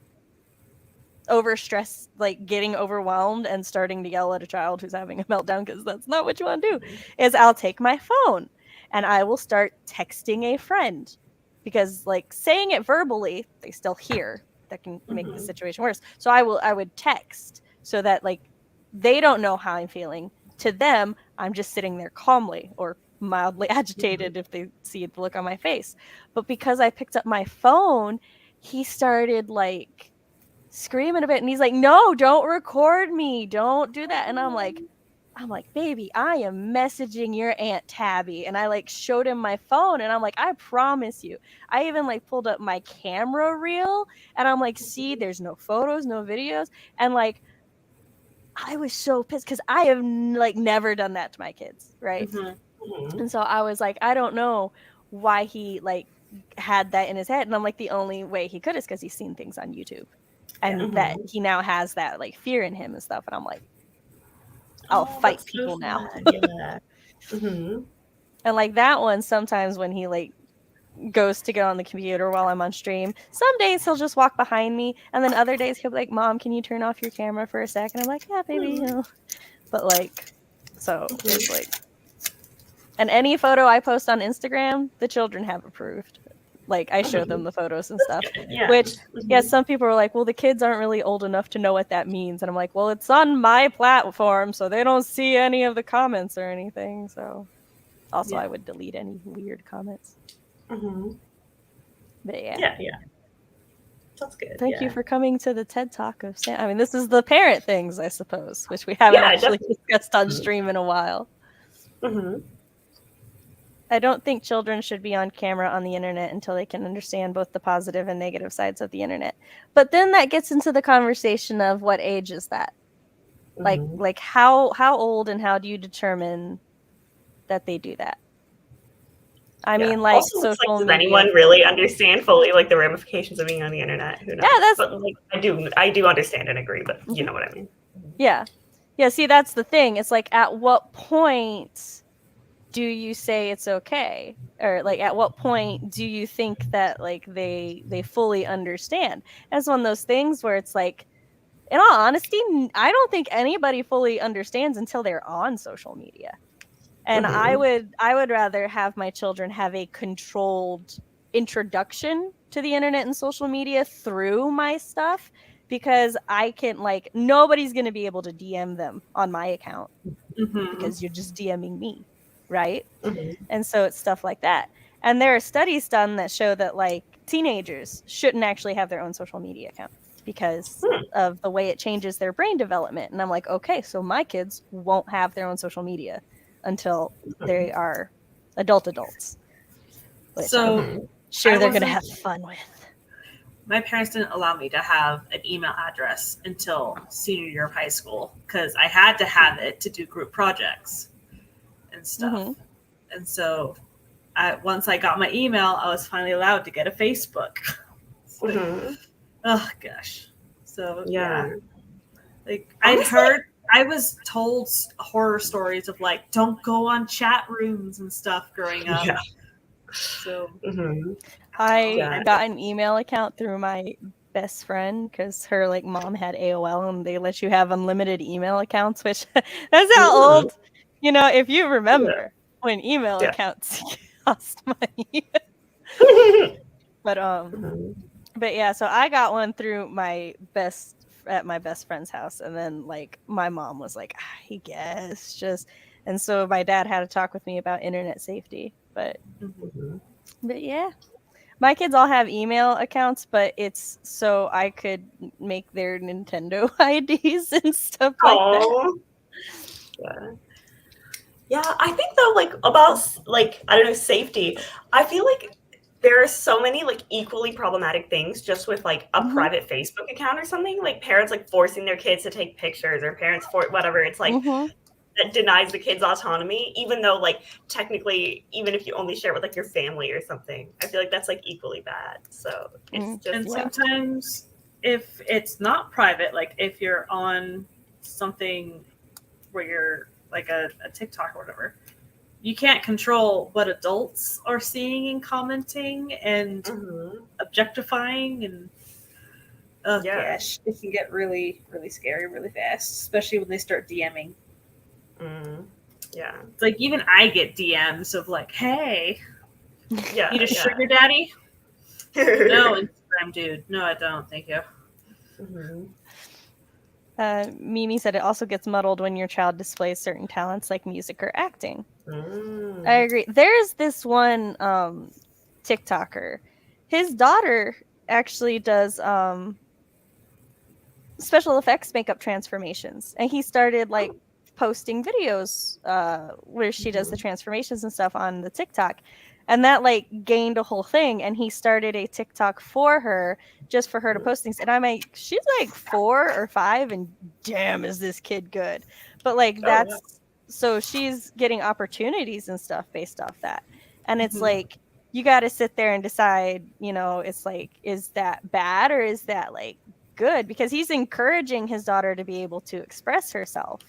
overstressed, like getting overwhelmed and starting to yell at a child who's having a meltdown, because that's not what you want to do, is I'll take my phone and I will start texting a friend, because like saying it verbally, they still hear. That can make the situation worse. So I would text so that like they don't know how I'm feeling. To them, I'm just sitting there calmly or mildly agitated if they see the look on my face. But because I picked up my phone, he started like screaming a bit, and he's like, no, don't record me, don't do that. And I'm like, I'm like, baby, I am messaging your Aunt Tabby. And I like showed him my phone and I'm like, I promise you. I even like pulled up my camera reel and I'm like, see, there's no photos, no videos. And like, I was so pissed because I have like never done that to my kids. Right. And so I was like, I don't know why he like had that in his head. And I'm like, the only way he could is because he's seen things on YouTube and that he now has that like fear in him and stuff. And I'm like, I'll fight people now. Yeah. And like that one, sometimes when he like goes to get on the computer while I'm on stream, some days he'll just walk behind me, and then other days he'll be like, "Mom, can you turn off your camera for a second?" I'm like, "Yeah, baby," you know. But like, so it's like, and any photo I post on Instagram, the children have approved. Like I show them the photos and stuff. Yeah. Which, yes, some people are like, well, the kids aren't really old enough to know what that means. And I'm like, well, it's on my platform, so they don't see any of the comments or anything. So also I would delete any weird comments. But yeah. That's good. Thank you for coming to the TED Talk of Sam. I mean, this is the parent things, I suppose, which we haven't actually discussed on stream in a while. I don't think children should be on camera on the internet until they can understand both the positive and negative sides of the internet. But then that gets into the conversation of what age is that? Like how old and how do you determine that they do that? I mean, like, also, social media. Does anyone really understand fully like the ramifications of being on the internet? Who knows? Yeah, but like I do understand and agree, but you know what I mean. Yeah. See, that's the thing. It's like, at what point do you say it's okay? Or like, at what point do you think that like they fully understand? And it's one of those things where it's like, in all honesty, I don't think anybody fully understands until they're on social media. And I would rather have my children have a controlled introduction to the internet and social media through my stuff, because I can, like, nobody's going to be able to DM them on my account because you're just DMing me, right? And so it's stuff like that. And there are studies done that show that like teenagers shouldn't actually have their own social media account because of the way it changes their brain development. And I'm like, okay, so my kids won't have their own social media until they are adults, which I'm sure they're going to have fun with. My parents didn't allow me to have an email address until senior year of high school because I had to have it to do group projects and stuff. And so once I got my email, I was finally allowed to get a Facebook. Oh gosh. So like I was told horror stories of like, don't go on chat rooms and stuff growing up. Yeah. So I got an email account through my best friend because her like mom had AOL and they let you have unlimited email accounts, which that's how old, you know, if you remember when email accounts cost money. But yeah, so I got one through my best friend's house, and then like my mom was like, I guess just, and so my dad had to talk with me about internet safety. But yeah, my kids all have email accounts, but it's so I could make their Nintendo IDs and stuff like that. Yeah, I think though, like about like I don't know, safety. I feel like there are so many like equally problematic things just with like a private Facebook account or something, like parents like forcing their kids to take pictures or parents for whatever. It's like that denies the kids autonomy, even though like technically, even if you only share it with like your family or something, I feel like that's like equally bad. So it's just, and sometimes if it's not private, like if you're on something where you're like a TikTok or whatever, you can't control what adults are seeing and commenting and objectifying, and gosh, it can get really, really scary really fast, especially when they start DMing. It's like even I get DMs of like, "Hey, need a sugar daddy?" No, Instagram dude. No, I don't. Thank you. Mimi said it also gets muddled when your child displays certain talents like music or acting. I agree. There's this one TikToker. His daughter actually does special effects makeup transformations, and he started like posting videos where she does the transformations and stuff on the TikTok. And that like gained a whole thing. And he started a TikTok for her, just for her to post things. And I'm like, she's like 4 or 5, and damn, is this kid good. But like so she's getting opportunities and stuff based off that. And it's like, you got to sit there and decide, it's like, is that bad or is that like good? Because he's encouraging his daughter to be able to express herself.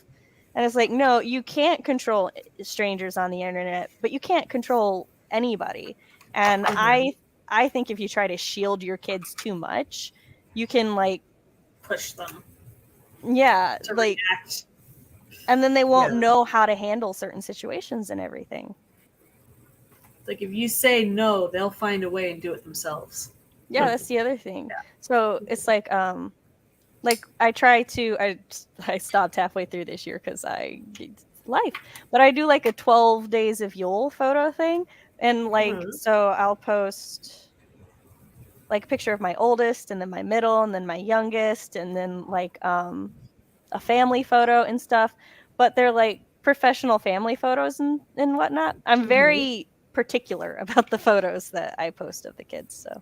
And it's like, no, you can't control strangers on the internet, but you can't control anybody. And I think if you try to shield your kids too much, you can like push them. Yeah, to like react. And then they won't know how to handle certain situations and everything. Like if you say no, they'll find a way and do it themselves. Yeah, that's the other thing. Yeah. So it's like I stopped halfway through this year because life, but I do like a 12 days of Yule photo thing, and like so I'll post like a picture of my oldest, and then my middle, and then my youngest, and then like a family photo and stuff. But they're like professional family photos and whatnot. I'm very particular about the photos that I post of the kids. So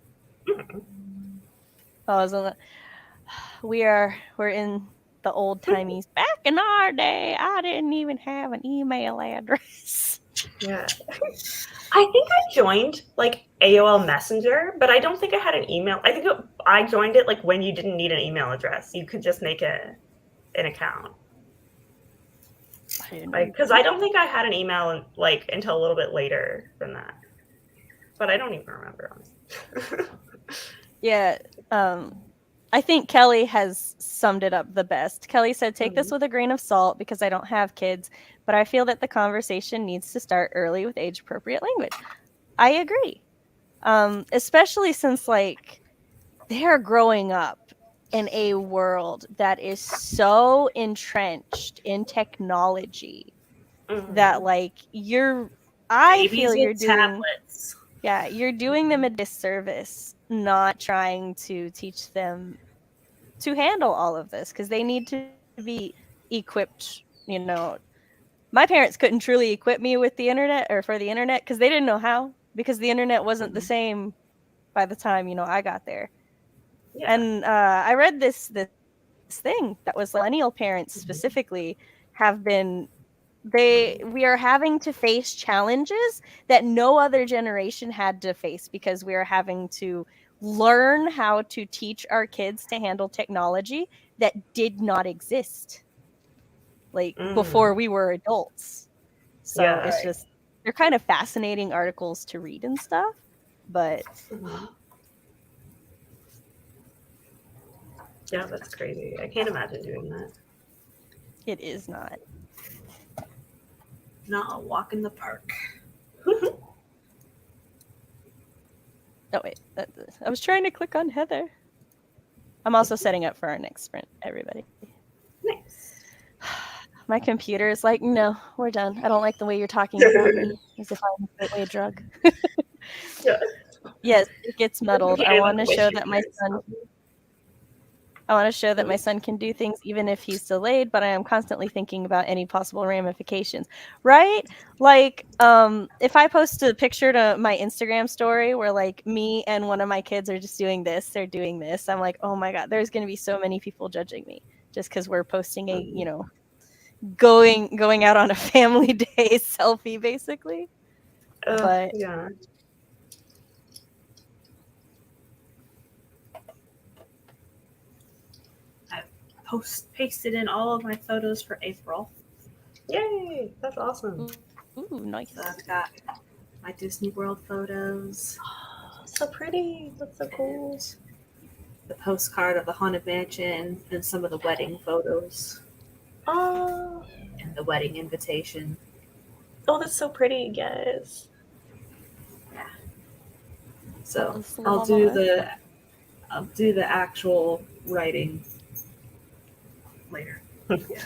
we're in the old timies. Back in our day, I didn't even have an email address. Yeah. I think I joined like AOL Messenger, but I don't think I had an email. I think I joined it like when you didn't need an email address. You could just make an account. Because I don't think I had an email like until a little bit later than that. But I don't even remember, honestly. Yeah. I think Kelly has summed it up the best. Kelly said, take this with a grain of salt because I don't have kids, but I feel that the conversation needs to start early with age-appropriate language. I agree. Especially since, like, they're growing up in a world that is so entrenched in technology that, like, you're doing tablets. Yeah, you're doing them a disservice not trying to teach them to handle all of this, because they need to be equipped. My parents couldn't truly equip me with the internet or for the internet because they didn't know how, because the internet wasn't the same by the time I got there. Yeah. And I read this thing that was millennial parents specifically have been we are having to face challenges that no other generation had to face, because we are having to learn how to teach our kids to handle technology that did not exist before we were adults. So it's just, they're kind of fascinating articles to read and stuff, but yeah, that's crazy. I can't imagine doing that. It is not a walk in the park. Oh, wait. I was trying to click on Heather. I'm also setting up for our next sprint, everybody. Nice. My computer is like, no, we're done. I don't like the way you're talking about me, as if I'm a gateway drug. Yes, it gets muddled. I want to show that my son can do things even if he's delayed, but I am constantly thinking about any possible ramifications. Right? Like, if I post a picture to my Instagram story where like me and one of my kids are just doing this, they're doing this, I'm like, oh my God, there's going to be so many people judging me just because we're posting a, going out on a family day selfie, basically. But yeah. Pasted in all of my photos for April. Yay! That's awesome. Ooh, nice. So I've got my Disney World photos. Oh, so pretty. That's so cool. The postcard of the Haunted Mansion and some of the wedding photos. Oh. And the wedding invitation. Oh, that's so pretty, guys. Yeah. So I'll do the actual writing later. Yeah.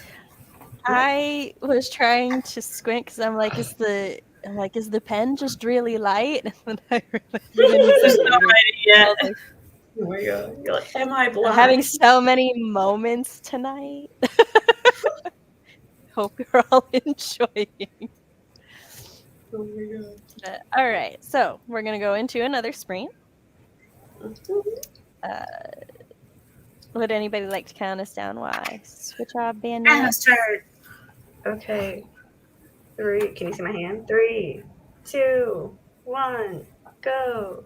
I was trying to squint because I'm like, is the pen just really light? And I There's no writing yet. Oh my God. You're like, am I blind? I'm having so many moments tonight. hope you're all enjoying. Oh my god. All right, so we're gonna go into another screen. Would anybody like to count us down? Why? Switch off band. Anna, start. Okay. 3. Can you see my hand? 3, 2, 1, go.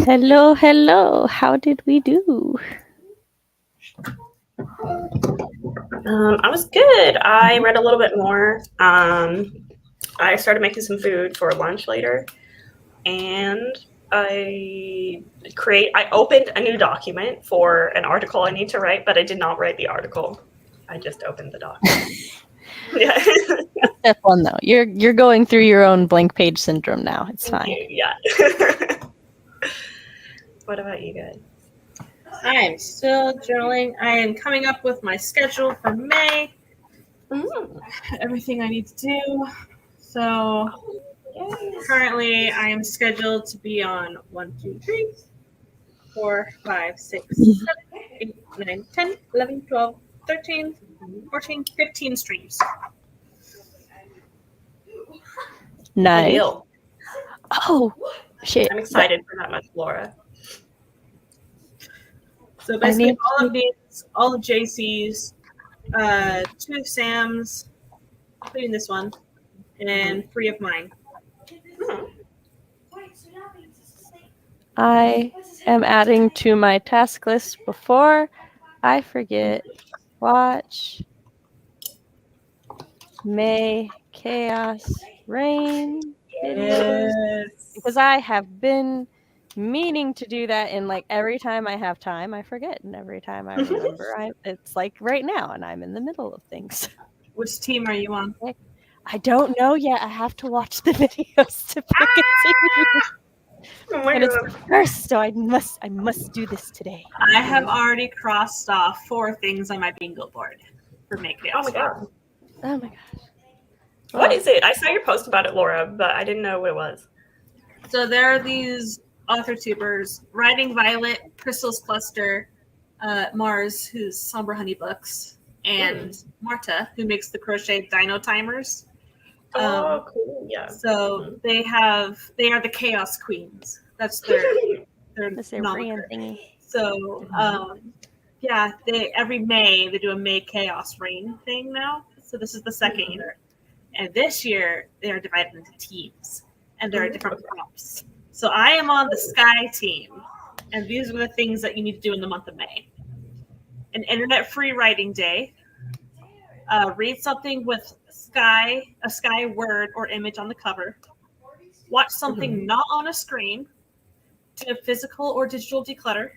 Hello, hello. How did we do? I was good. I read a little bit more. I started making some food for lunch later, and I opened a new document for an article I need to write, but I did not write the article. I just opened the document. Yeah. Step one though. You're going through your own blank page syndrome now. It's fine. Yeah. What about you guys? I am still journaling. I am coming up with my schedule for May. Everything I need to do. So currently I am scheduled to be on 1, 2, 3, 4, 5, 6, 7, 8, 9, 10, 11, 12, 13, 14, 15 streams. Nice. Ideal. Oh, shit. I'm excited for that much, Laura. So basically all of these, all of JC's, 2 Sam's, including this one, and 3 of mine. I am adding to my task list before I forget. Watch May Chaos Reign videos. Yes. Because I have been meaning to do that, and like every time I have time I forget, and every time I remember it's like right now and I'm in the middle of things. Which team are you on? I don't know yet. I have to watch the videos to pick a team. Oh my And it's God. the first, so I must do this today. I have already crossed off 4 things on my bingo board for Make Chaos. Oh my God. Oh my gosh. What is it? I saw your post about it, Laura, but I didn't know what it was. So there are these author tubers, Riding Violet, Crystal's Cluster, Mars, who's Somber Honey Books, and Marta, who makes the crochet dino timers. Oh, cool. Yeah. So they are the Chaos Queens. That's their That's their brand thingy. So yeah, every May they do a May Chaos Reign thing now. So this is the second year. And this year they are divided into teams, and there are different prompts. So I am on the Sky team, and these are the things that you need to do in the month of May. An internet-free writing day. Read something with a sky word or image on the cover. Watch something not on a screen. Do a physical or digital declutter,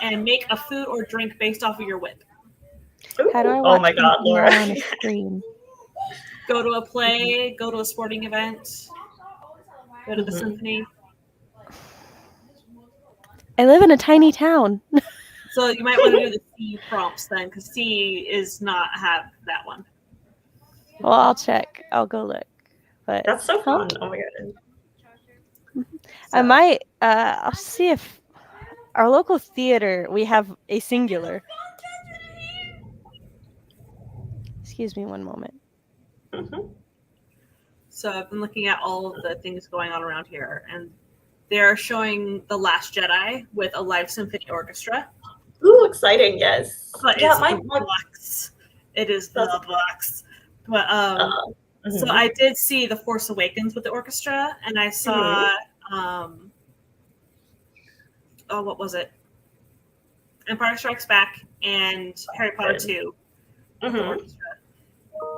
and make a food or drink based off of your whip. How do I watch Oh my God, Laura. on a screen? Go to a play, go to a sporting event, go to the symphony. I live in a tiny town. So you might want to do the C prompts then, because C is not have that one. Well, I'll check. I'll go look. But That's so fun. Oh my God. I might. I'll see if our local theater, we have a singular. Excuse me one moment. So I've been looking at all of the things going on around here, and they're showing The Last Jedi with a live symphony orchestra. Ooh, exciting! Yes. But Yeah, it's my box. It is the box. But so I did see The Force Awakens with the orchestra, and I saw what was it? Empire Strikes Back and Harry Potter 2 with the orchestra.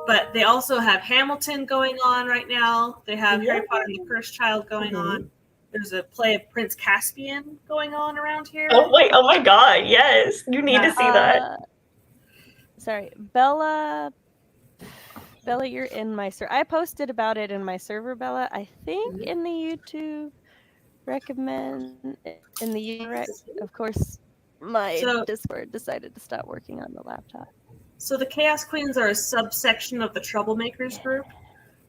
But they also have Hamilton going on right now. They have Harry Potter and the Cursed Child going on. There's a play of Prince Caspian going on around here. Oh wait! Oh my God! Yes, you need to see that. Sorry, Bella, you're in my server. I posted about it in my server, Bella. I think in the YouTube recommend in the UREC. Of course, my Discord decided to stop working on the laptop. So the Chaos Queens are a subsection of the Troublemakers group.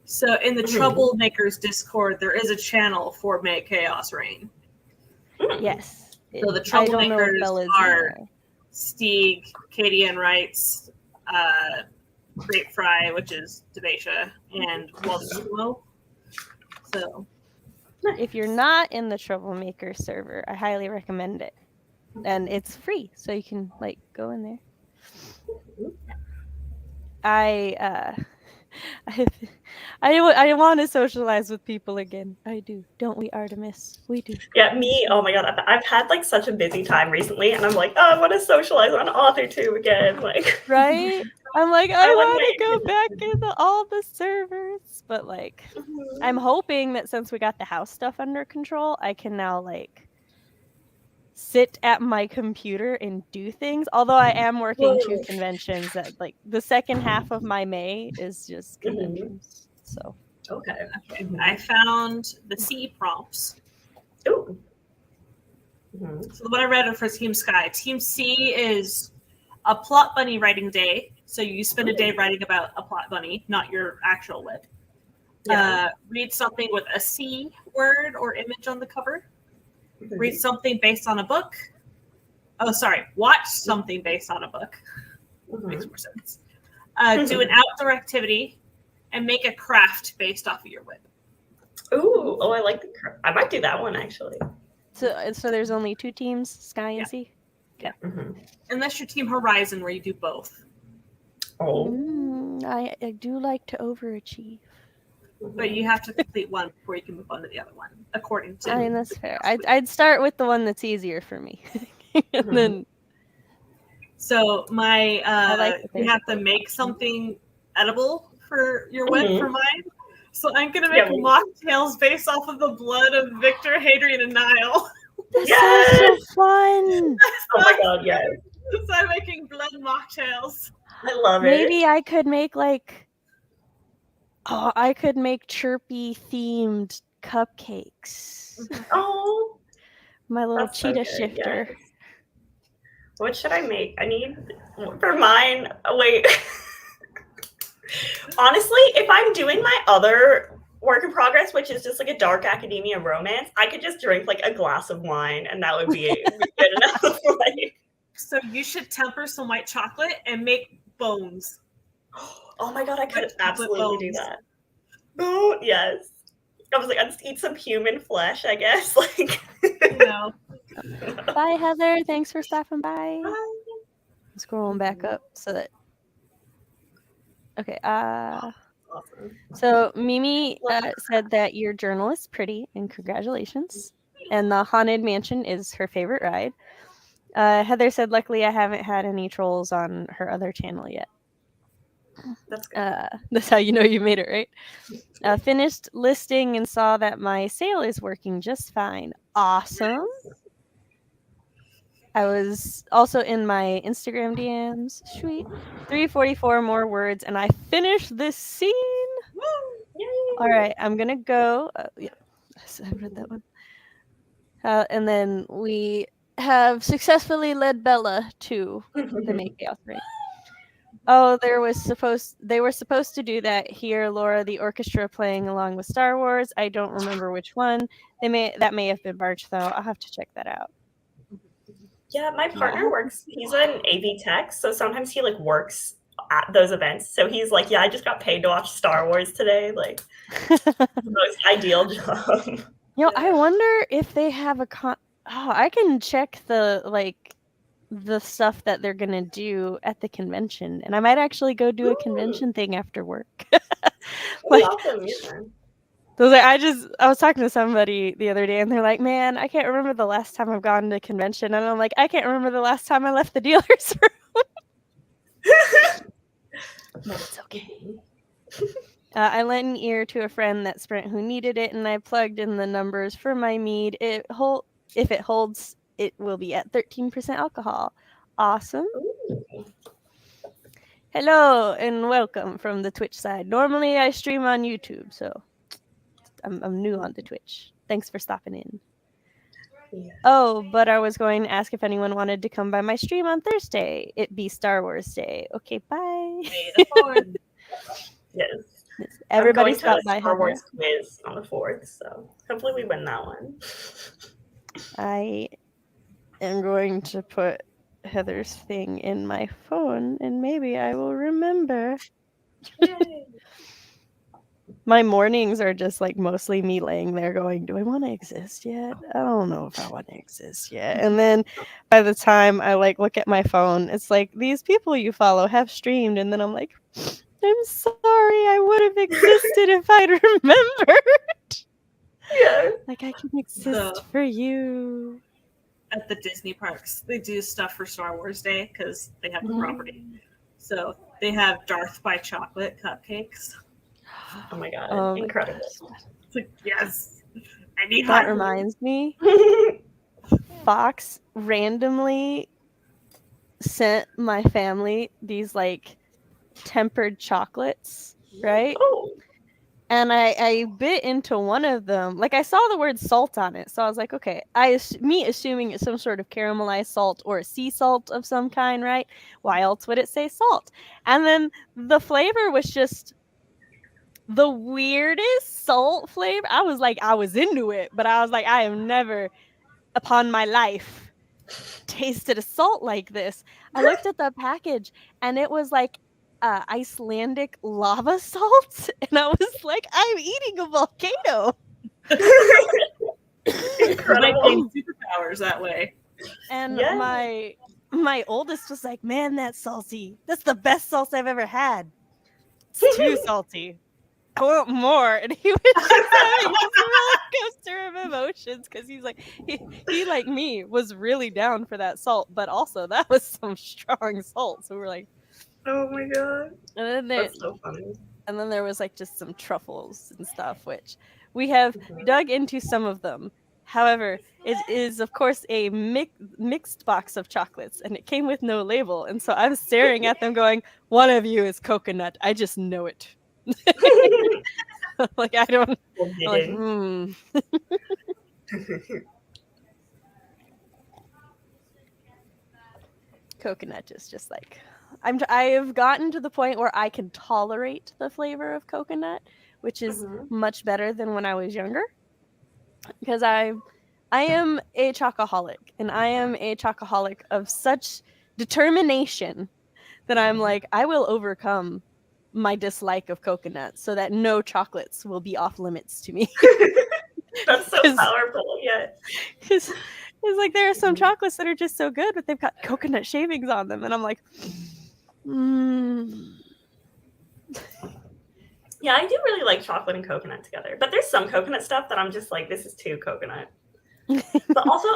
So in the Troublemakers Discord, there is a channel for May Chaos Reign. Yes. So the Troublemakers are Stieg, Katie Ann Wrights, Grape Fry, which is Debatia, and Waldo. So if you're not in the Troublemaker server, I highly recommend it. And it's free, so you can go in there. I want to socialize with people again. I do. Don't we, Artemis? We do. Yeah, me. Oh my god, I've had like such a busy time recently, and I'm like, oh, I want to socialize on Author 2 again. Like, right? I'm like, I like want to go back into all the servers, but like, I'm hoping that since we got the house stuff under control, I can now like sit at my computer and do things. Although I am working 2 conventions that like the second half of my May is just conventions. So okay. I found the C prompts. Ooh. So what I read for Team Sky. Team C is a plot bunny writing day. So you spend a day writing about a plot bunny, not your actual web. Yeah. Read something with a C word or image on the cover. Read something based on a book. Oh, sorry. Watch something based on a book. Makes more sense. Do an outdoor activity and make a craft based off of your web. Ooh, oh, I like the craft. I might do that one actually. So there's only 2 teams, Sky and C? Yeah. Unless you're Team Horizon where you do both. Oh. I do like to overachieve. But you have to complete one before you can move on to the other one, according to... I mean, that's fair. I'd start with the one that's easier for me. And then... So my, you have to make something edible for your web for mine. So I'm going to make mocktails based off of the blood of Victor, Hadrian, and Niall. That sounds so fun! Oh my god, yes. So I'm making blood mocktails. I love it. Maybe I could make like... Oh, I could make chirpy themed cupcakes. Oh, my little cheetah shifter. Yes. What should I make? I need for mine. Wait. Honestly, if I'm doing my other work in progress, which is just like a dark academia romance, I could just drink like a glass of wine, and that would be good enough. Like, so you should temper some white chocolate and make bones. Oh my god, I could absolutely do that. Oh, yes. I was like, I'd just eat some human flesh, I guess. Like, Bye, Heather. Thanks for stopping by. Bye. Scrolling back up so that. Okay. Awesome. So Mimi said that your journal is pretty, and congratulations. And the Haunted Mansion is her favorite ride. Heather said, luckily, I haven't had any trolls on her other channel yet. That's good. That's how you know you made it, right? Finished listing and saw that my sale is working just fine. Awesome. I was also in my Instagram DMs. Sweet. 344 more words, and I finished this scene. Yay. All right, I'm going to go. Yeah, I read that one. And then we have successfully led Bella to the Make Chaos Raid. Oh, they were supposed to do that here, Laura, the orchestra playing along with Star Wars. I don't remember which one. That may have been March, though. I'll have to check that out. Yeah, my partner works. He's an AV tech, so sometimes he like works at those events. So he's like, yeah, I just got paid to watch Star Wars today. Like, the most ideal job. You know, I wonder if they have I can check the stuff that they're gonna do at the convention, and I might actually go do a convention thing after work. Like, awesome, yeah. I was talking to somebody the other day, and they're like, "Man, I can't remember the last time I've gone to a convention," and I'm like, "I can't remember the last time I left the dealer's room." But it's okay. I lent an ear to a friend that Sprint who needed it, and I plugged in the numbers for my mead. If it holds, it will be at 13% alcohol. Awesome. Ooh. Hello and welcome from the Twitch side. Normally I stream on YouTube, so I'm new on the Twitch. Thanks for stopping in. Yeah. Oh, but I was going to ask if anyone wanted to come by my stream on Thursday. It be Star Wars Day. Okay, bye. Yes. Everybody stop by. Star Wars quiz on the 4th, so hopefully we win that one. I am going to put Heather's thing in my phone, and maybe I will remember. Yay. My mornings are just like mostly me laying there going, do I want to exist yet? I don't know if I want to exist yet. And then by the time I like look at my phone, it's like these people you follow have streamed, and then I'm like, I'm sorry, I would have existed if I'd remembered. Yeah. Like, I can exist for you. At the Disney parks, they do stuff for Star Wars Day because they have the property. So they have Darth by Chocolate cupcakes. Oh my god, incredible. It's like, yes, I need that. Reminds me, Fox randomly sent my family these like tempered chocolates, right? Oh. And I bit into one of them. Like, I saw the word salt on it, so I was like, okay. Me assuming it's some sort of caramelized salt or a sea salt of some kind, right? Why else would it say salt? And then the flavor was just the weirdest salt flavor. I was like, I was into it, but I was like, I have never, upon my life, tasted a salt like this. I looked at the package, and it was like Icelandic lava salt, and I was like, I'm eating a volcano. Incredible. Superpowers that way. And my oldest was like, man, that's salty. That's the best salt I've ever had. It's too salty. I want more. And he was just having this roller coaster of emotions because he's like, he like me was really down for that salt, but also that was some strong salt. So we're like, oh my god. And then that's so funny. And then there was like just some truffles and stuff, which we have dug into some of them. However, it is of course a mixed box of chocolates, and it came with no label. And so I'm staring at them going, one of you is coconut. I just know it. Like, I don't. Like, Coconut is just like, I have gotten to the point where I can tolerate the flavor of coconut, which is much better than when I was younger. Because I am a chocoholic, and I am a chocoholic of such determination that I'm like, I will overcome my dislike of coconut so that no chocolates will be off limits to me. That's so powerful, yeah. Because it's like, there are some chocolates that are just so good, but they've got coconut shavings on them, and I'm like, Yeah, I do really like chocolate and coconut together, but there's some coconut stuff that I'm just like, this is too coconut. But also,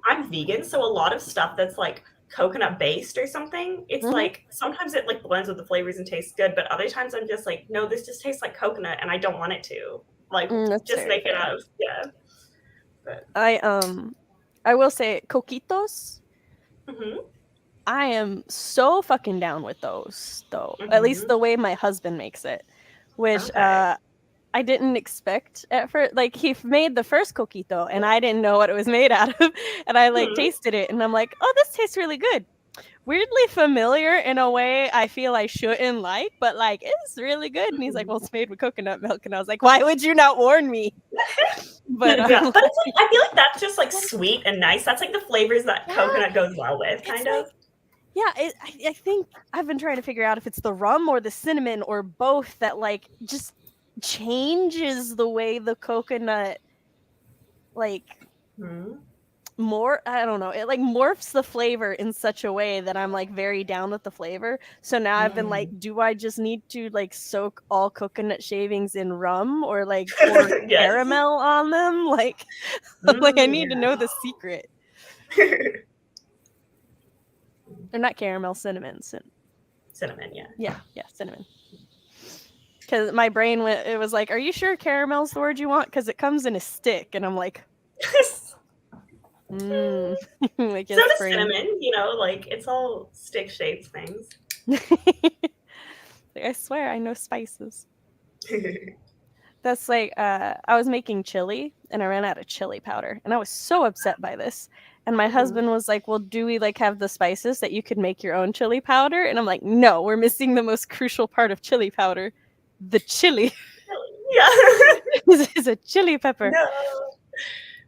I'm vegan, so a lot of stuff that's like coconut based or something, it's like sometimes it like blends with the flavors and tastes good, but other times I'm just like, no, this just tastes like coconut, and I don't want it to. Like, just make it up. Yeah. But I will say coquitos. I am so fucking down with those, though. At least the way my husband makes it, which I didn't expect at first. Like, he made the first coquito, and I didn't know what it was made out of, and I like tasted it, and I'm like, oh, this tastes really good. Weirdly familiar in a way I feel I shouldn't like, but like, it's really good. And he's like, well, it's made with coconut milk, and I was like, why would you not warn me? But yeah, but it's like, I feel like that's just like sweet and nice. That's like the flavors that coconut goes well with, kind of. Yeah, I think I've been trying to figure out if it's the rum or the cinnamon or both that like just changes the way the coconut like more, I don't know, it like morphs the flavor in such a way that I'm like very down with the flavor. So now I've been like, do I just need to like soak all coconut shavings in rum or like pour caramel on them? Like, like I need to know the secret. They're not caramel, cinnamon. Cinnamon, yeah. Yeah, cinnamon. Because my brain went, it was like, are you sure caramel's the word you want? Because it comes in a stick, and I'm like, so does cinnamon, you know, like it's all stick-shaped things. I swear I know spices. That's like, I was making chili, and I ran out of chili powder, and I was so upset by this. And my husband was like, well, do we like have the spices that you could make your own chili powder? And I'm like, no, we're missing the most crucial part of chili powder, the chili. Yeah. This is a chili pepper. No.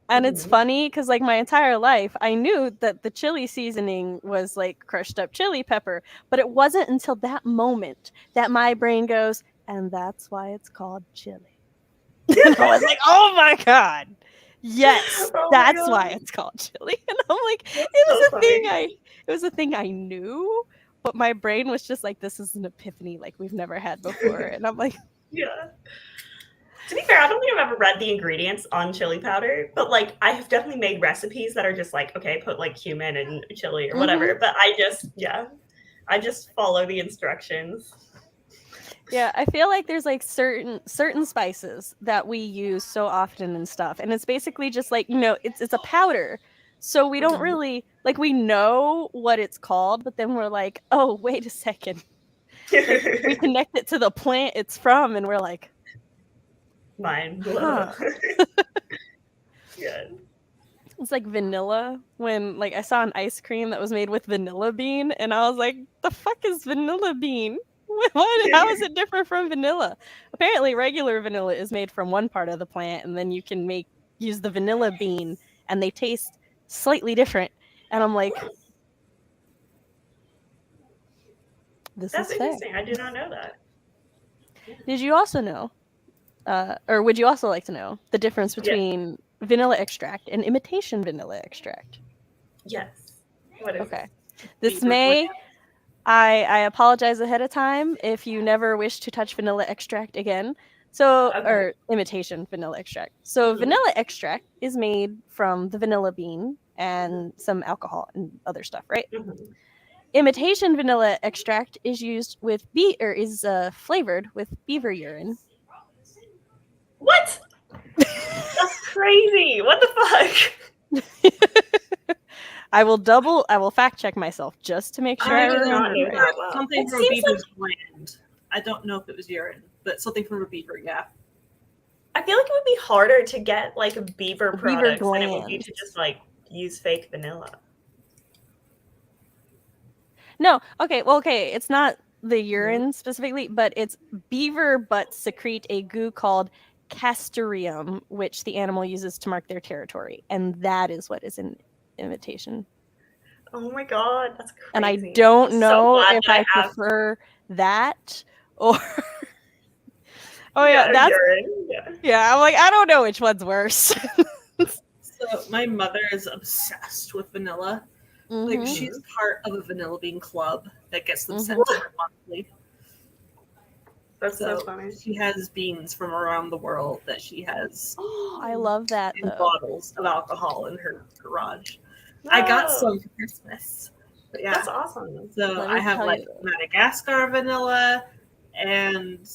And it's funny because like my entire life, I knew that the chili seasoning was like crushed up chili pepper. But it wasn't until that moment that my brain goes, and that's why it's called chili. And I was like, oh my God. Yes, that's why it's called chili. And I'm like, it was a thing I knew, but my brain was just like, this is an epiphany like we've never had before. And I'm like, yeah. To be fair, I don't think I've ever read the ingredients on chili powder, but like I have definitely made recipes that are just like, okay, put like cumin and chili or whatever. But I just follow the instructions. Yeah, I feel like there's like certain spices that we use so often and stuff, and it's basically just like, it's a powder, so we don't really like, we know what it's called, but then we're like, oh, wait a second, like, we connect it to the plant it's from, and we're like, mind blown. Yeah. It's like vanilla. When like I saw an ice cream that was made with vanilla bean, and I was like, the fuck is vanilla bean? What? How is it different from vanilla? Apparently regular vanilla is made from one part of the plant, and then you can use the vanilla bean, and they taste slightly different. And I'm like, That's interesting. I did not know that. Did you also know, or would you also like to know the difference between vanilla extract and imitation vanilla extract? Yes. What is okay. This may... I apologize ahead of time if you never wish to touch vanilla extract again. So, or imitation vanilla extract. So vanilla extract is made from the vanilla bean and some alcohol and other stuff, right? Imitation vanilla extract is used with flavored with beaver urine. What? That's crazy. What the fuck? I will fact check myself just to make sure I remember. Right. Something from a beaver's gland. I don't know if it was urine, but something from a beaver, yeah. I feel like it would be harder to get like a beaver product than it would be to just like use fake vanilla. No, okay, it's not the urine specifically, but it's beaver butts secrete a goo called castoreum, which the animal uses to mark their territory, and that is what is in imitation. Oh my god, that's crazy. And I don't know if I prefer that or that's urine. Yeah, I'm like, I don't know which one's worse. So my mother is obsessed with vanilla. Like she's part of a vanilla bean club that gets them sent to her monthly. That's so funny. She has beans from around the world that she has. I love that. In bottles of alcohol in her garage. No. I got some for Christmas. But yeah, that's awesome. So I have like Madagascar vanilla, and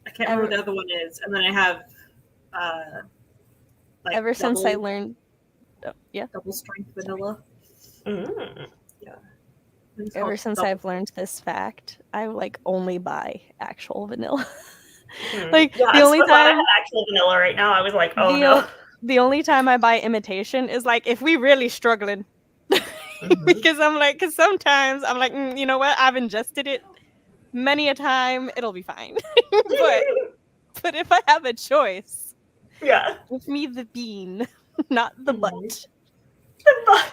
I can't remember what the other one is. And then I have like ever since I learned, double strength vanilla. Yeah. Ever since I've learned this fact, I like only buy actual vanilla. Like the only time I have actual vanilla right now, I was like, oh no. The only time I buy imitation is like if we really struggling. Because sometimes I'm like, you know what? I've ingested it many a time. It'll be fine. but if I have a choice, give me the bean, not the butt. The butt.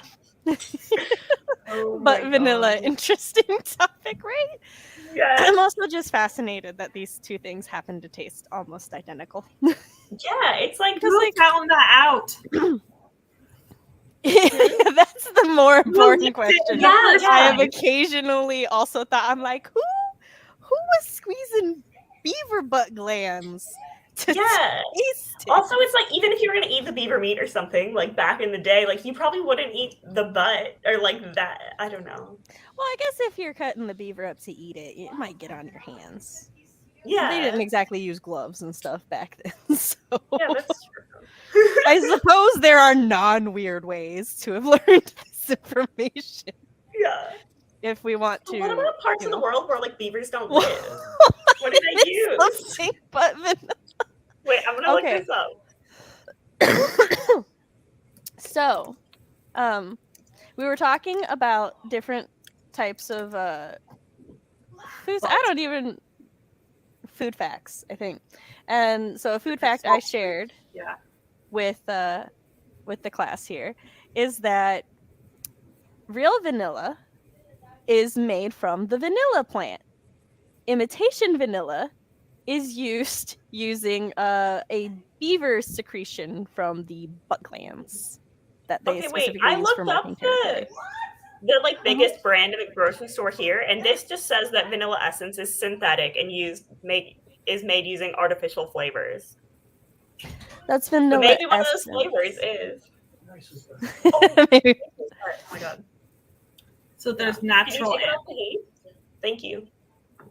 But vanilla, interesting topic, right? Yeah. I'm also just fascinated that these two things happen to taste almost identical. Yeah, it's like who found that out? That's the more important question. Yeah. I have occasionally also thought, I'm like, who was squeezing beaver butt glands? Also, it's like even if you were gonna eat the beaver meat or something, like back in the day, like you probably wouldn't eat the butt or like that. I don't know. Well, I guess if you're cutting the beaver up to eat it, it might get on your hands. Yeah, they didn't exactly use gloves and stuff back then. So yeah, that's true. I suppose there are non-weird ways to have learned this information. Yeah. If we want to. What about parts of the world where like beavers don't live? What do they use? Something but vanilla. Wait, I'm gonna look this up. So, we were talking about different types of foods. Food facts, I think. And so a food fact I shared with the class here is that real vanilla is made from the vanilla plant. Imitation vanilla is used using a beaver secretion from the butt glands that they specifically use for making territory. the like biggest brand in the grocery store here, and this just says that vanilla essence is synthetic and is made using artificial flavors. That's vanilla But maybe one essence. of those flavors is. Maybe. Oh my god! So there's natural. Can you take it off the heat? Thank you.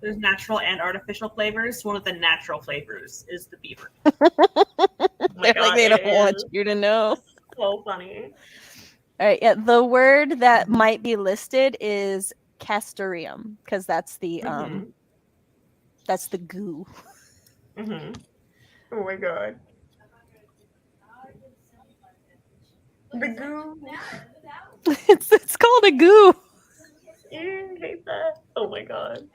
There's natural and artificial flavors. One of the natural flavors is the beaver. They're like, they don't want you to know. So funny. All right, yeah. The word that might be listed is castoreum, because that's the goo. Mm-hmm. Oh my god. The goo. It's called a goo. I hate that. Oh my god.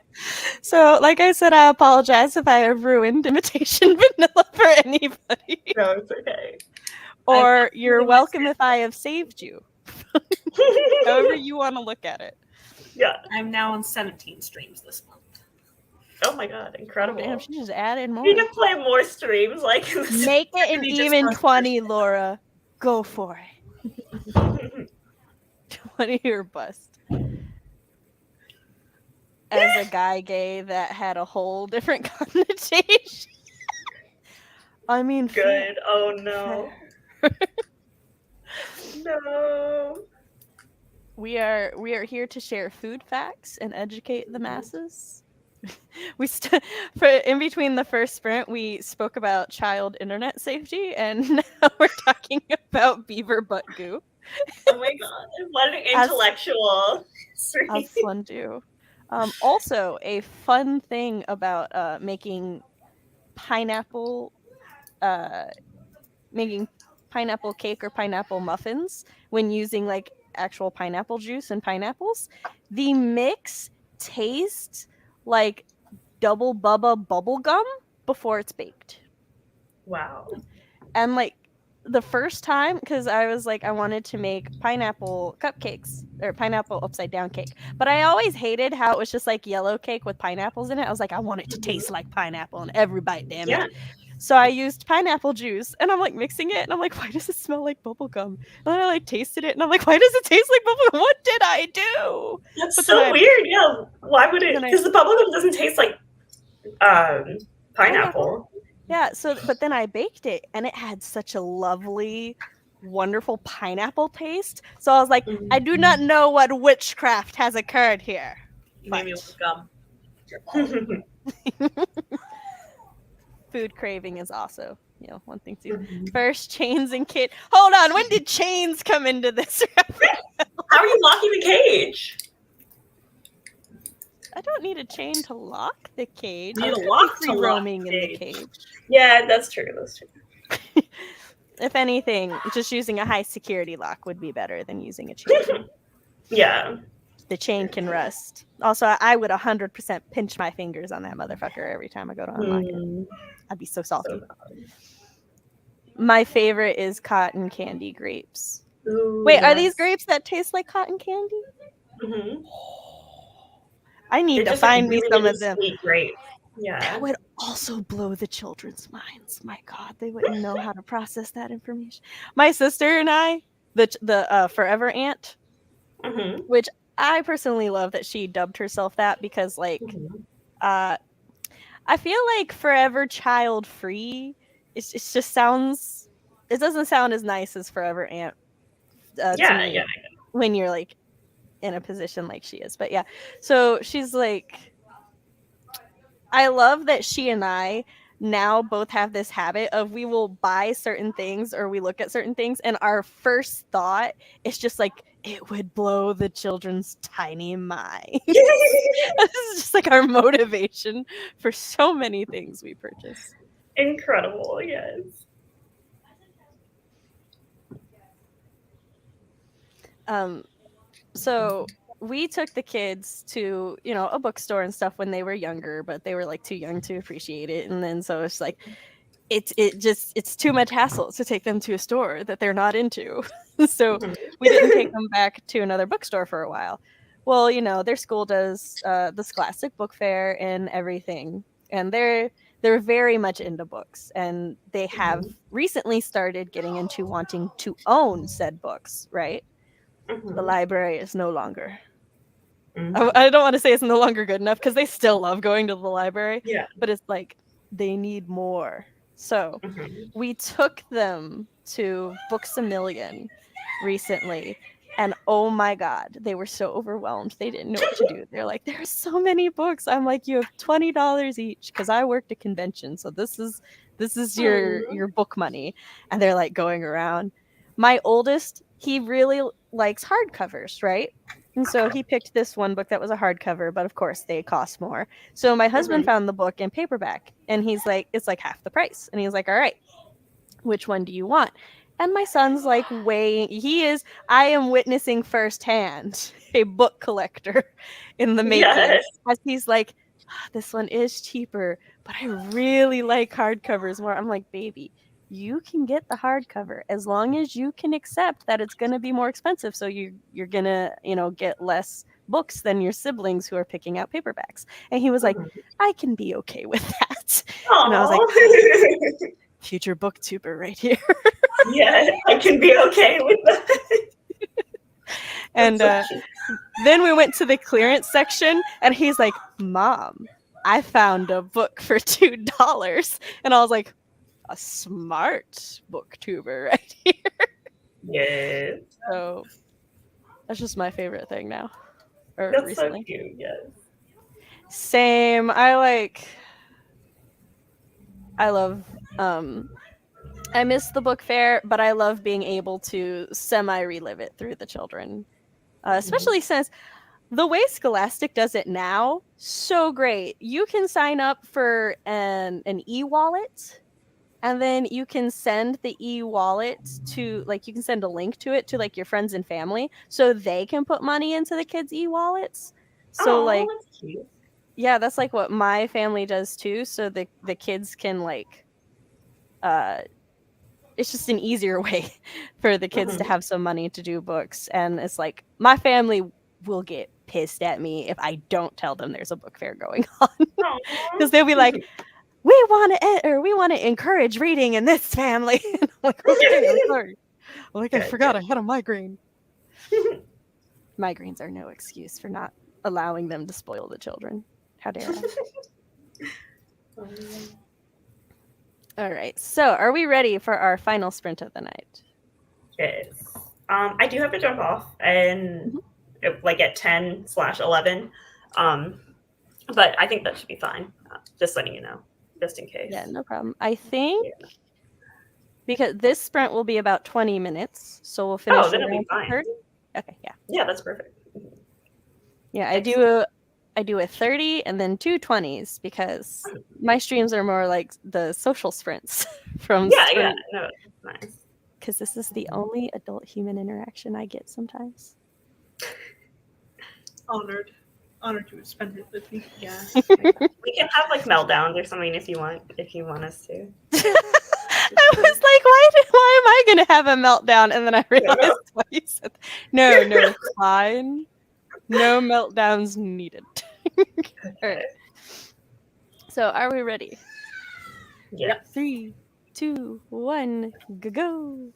So, like I said, I apologize if I have ruined imitation vanilla for anybody. No, it's okay. Or you're welcome if I have saved you. However you want to look at it. Yeah. I'm now on 17 streams this month. Oh my god, incredible. Oh, damn, she just added more. You need to play more streams. Like Make it an even 20, Laura. Go for it. 20 or bust. As a guy gay that had a whole different connotation. I mean, good. Oh no. No. We are here to share food facts and educate the masses. For in between the first sprint, we spoke about child internet safety, and now we're talking about beaver butt goo. Oh my god! What an intellectual. As fun do. Also, a fun thing about making pineapple cake or pineapple muffins when using like actual pineapple juice and pineapples, the mix tastes like double bubba bubble gum before it's baked. Wow. And like the first time, because I was like, I wanted to make pineapple cupcakes or pineapple upside down cake, but I always hated how it was just like yellow cake with pineapples in it. I was like, I want it to taste like pineapple in every bite, damn it. So I used pineapple juice, and I'm like mixing it, and I'm like, why does it smell like bubblegum? And then I like tasted it, and I'm like, why does it taste like bubblegum? What did I do? That's so weird. Yeah, why would it? Because the bubblegum doesn't taste like pineapple. Yeah, but then I baked it, and it had such a lovely, wonderful pineapple taste. So I was like, I do not know what witchcraft has occurred here. Maybe with gum. Food craving is also, one thing too. First, chains and cage. Hold on, when did chains come into this? How are you locking the cage? I don't need a chain to lock the cage. You need a lock to roaming in the cage. Yeah, that's true. That's true. If anything, just using a high security lock would be better than using a chain. Yeah. The chain can rust. Also, I would 100% pinch my fingers on that motherfucker every time I go to unlock it. I'd be so salty. My favorite is cotton candy grapes. Ooh, wait, are these grapes that taste like cotton candy? Mm-hmm. I need to find me some of them. Grape. Yeah. That would also blow the children's minds. My God, they wouldn't know how to process that information. My sister and I, the Forever Aunt, which I personally love that she dubbed herself that because, like, I feel like Forever Child Free. It just sounds. It doesn't sound as nice as Forever Aunt. To me, when you're like in a position like she is, but yeah. So she's like, I love that she and I now both have this habit of we will buy certain things or we look at certain things, and our first thought is just like, it would blow the children's tiny minds. This is just like our motivation for so many things we purchase. Incredible, yes. So we took the kids to, a bookstore and stuff when they were younger, but they were like too young to appreciate it. And then so it's like, it's too much hassle to take them to a store that they're not into. So we didn't take them back to another bookstore for a while. Well, their school does the Scholastic Book Fair and everything. And they're very much into books, and they have recently started getting into wanting to own said books, right? The library is no longer. Mm-hmm. I don't want to say it's no longer good enough because they still love going to the library. Yeah. But it's like they need more. So Mm-hmm. we took them to Books A Million recently. And oh my God, they were so overwhelmed. They didn't know what to do. They're like, there's so many books. I'm like, you have $20 each because I worked a convention. So this is your book money. And they're like going around. My oldest, he really likes hardcovers, right? And so he picked this one book that was a hardcover, but of course they cost more. So my husband found the book in paperback and he's like, it's like half the price. And he's like, all right, which one do you want? And my son's like I am witnessing firsthand a book collector in the making. Yes. As he's like, this one is cheaper, but I really like hardcovers more. I'm like, baby, you can get the hardcover as long as you can accept that it's going to be more expensive. So you're going to, get less books than your siblings who are picking out paperbacks. And he was like, I can be okay with that. Aww. And I was like, future booktuber right here. Yeah, I can be okay with that. And then we went to the clearance section and he's like, Mom, I found a book for $2. And I was like, a smart booktuber right here. Yes. So that's just my favorite thing now. Or That's recently. so cute, yes. Same. I love I miss the book fair, but I love being able to semi-relive it through the children. Especially since the way Scholastic does it now, so great. You can sign up for an e-wallet, and then you can send the e-wallet to, like, you can send a link to it to, like, your friends and family so they can put money into the kids' e-wallets. So, like, that's cute. yeah, that's, like, what my family does, too, so the kids can, like, it's just an easier way for the kids to have some money to do books. And it's like, my family will get pissed at me if I don't tell them there's a book fair going on. Because they'll be like, we want to encourage reading in this family. And I'm like, okay, I'm sorry. Like, I forgot I had a migraine. Migraines are no excuse for not allowing them to spoil the children. How dare I? All right. So, are we ready for our final sprint of the night? Yes. I do have to jump off and like at 10/11. But I think that should be fine. Just letting you know, just in case. Yeah, no problem. I think because this sprint will be about 20 minutes, so we'll finish. Oh, then it'll be fine. 30? Okay, yeah. Yeah, that's perfect. Yeah, I do a 30 and then 2 20s because my streams are more like the social sprints from Yeah, no, nice. Because this is the only adult human interaction I get sometimes. Honored to spend it with me. Yeah. We can have like meltdowns or something if you want us to. I was like, why am I gonna have a meltdown? And then I realized what you said. No, it's fine. No meltdowns needed. All right. So are we ready? Yeah. 3, 2, 1, go.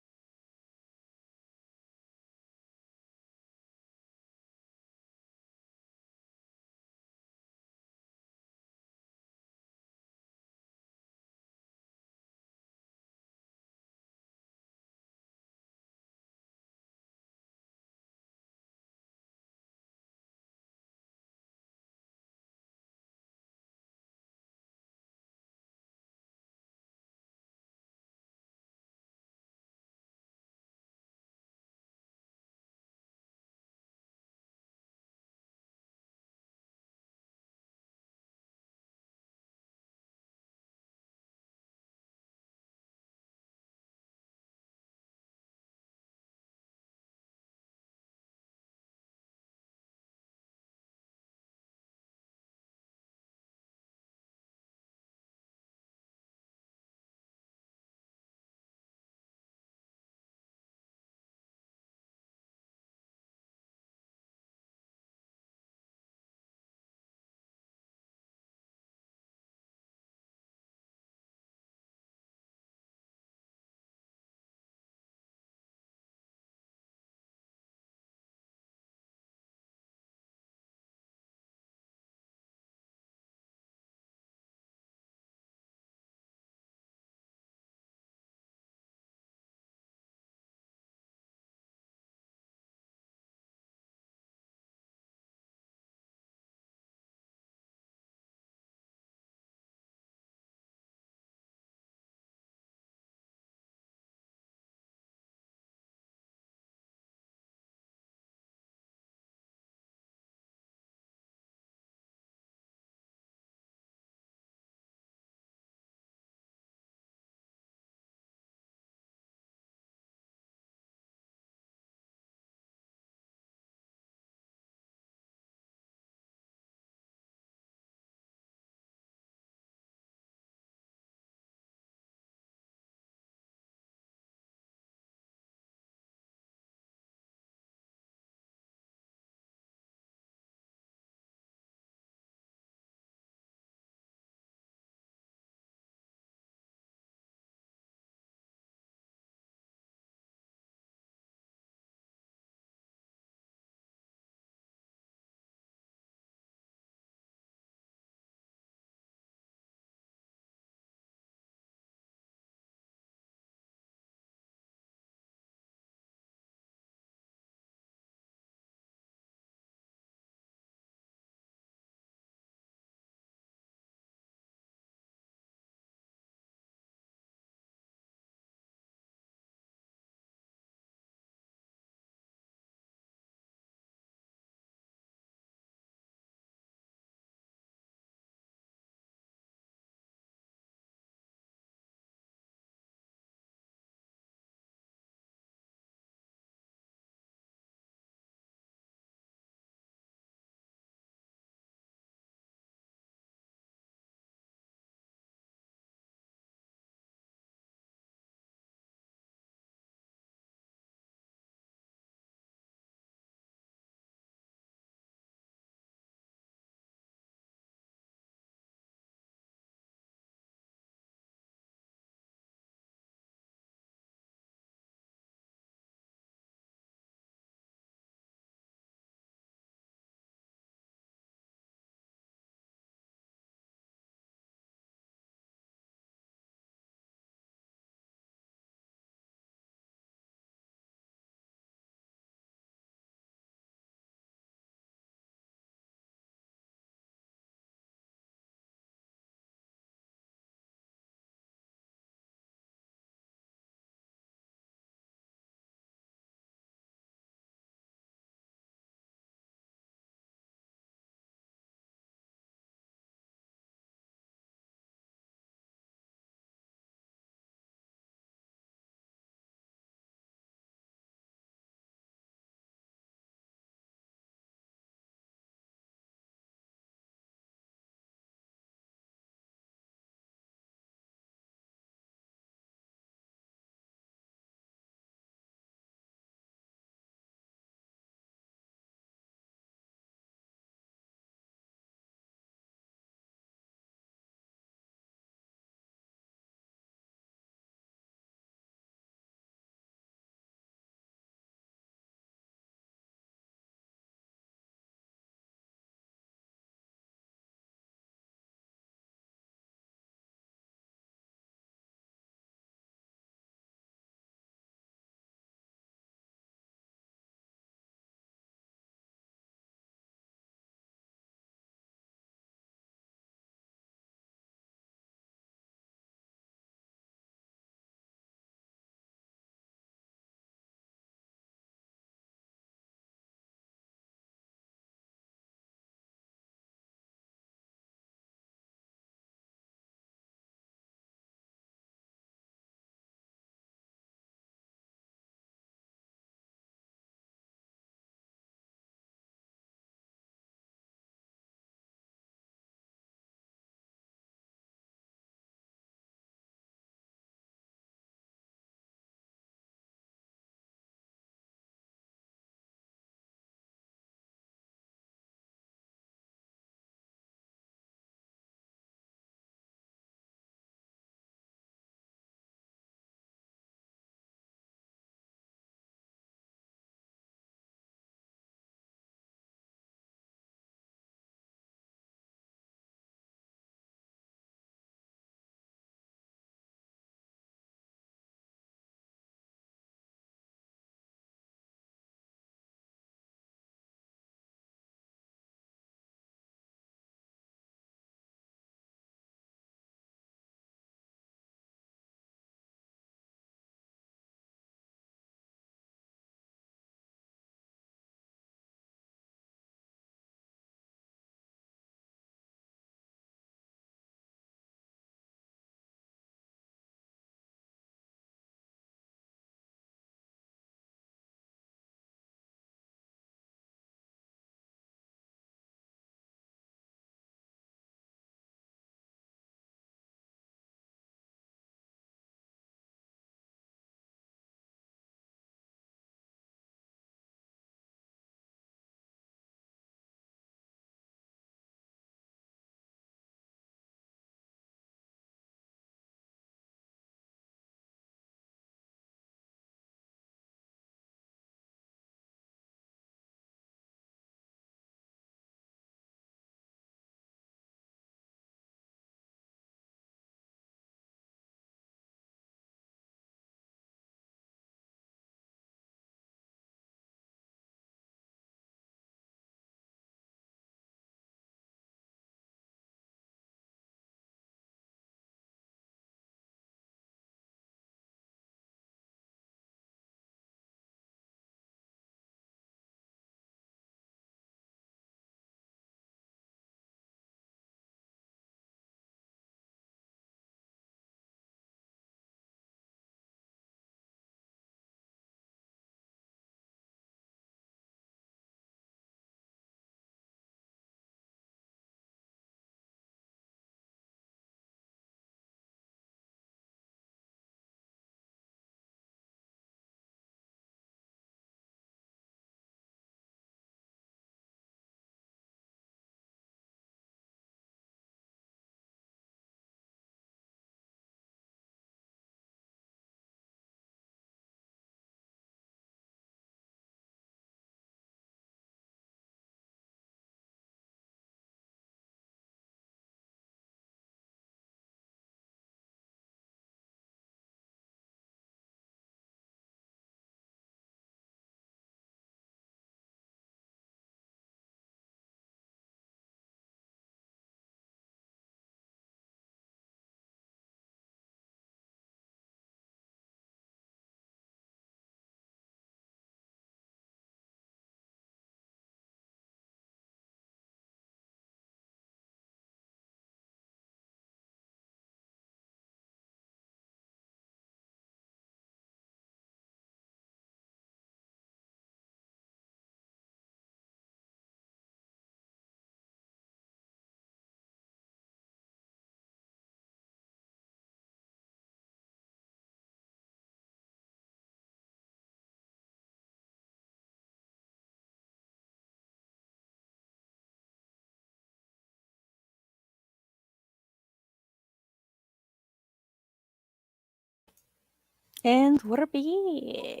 And we're back.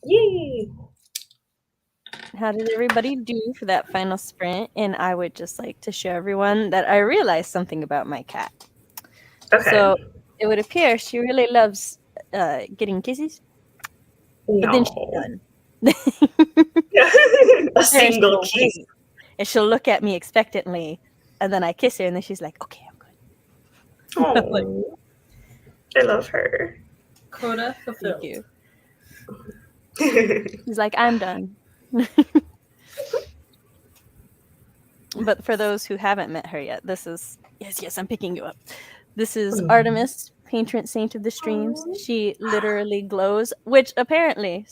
Yay! How did everybody do for that final sprint? And I would just like to show everyone that I realized something about my cat. Okay. So it would appear she really loves getting kisses, but then she's done. A single kiss. And she'll look at me expectantly, and then I kiss her, and then she's like, "Okay, I'm good." Oh, I love her. Quota fulfilled. Thank you. He's like, "I'm done." But for those who haven't met her yet, this is yes, I'm picking you up. This is Artemis, patron saint of the streams. She literally glows, which apparently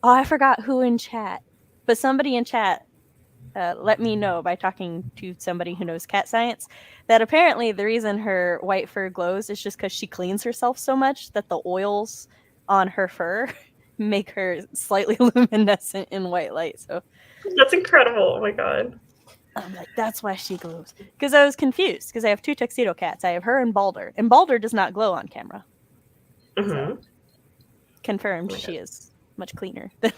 I forgot who in chat, but somebody in chat let me know by talking to somebody who knows cat science that apparently the reason her white fur glows is just because she cleans herself so much that the oils on her fur make her slightly luminescent in white light. So that's incredible. Oh my god. I'm like, that's why she glows. Because I was confused, because I have 2 tuxedo cats. I have her and Balder. And Balder does not glow on camera. So, confirmed she is much cleaner than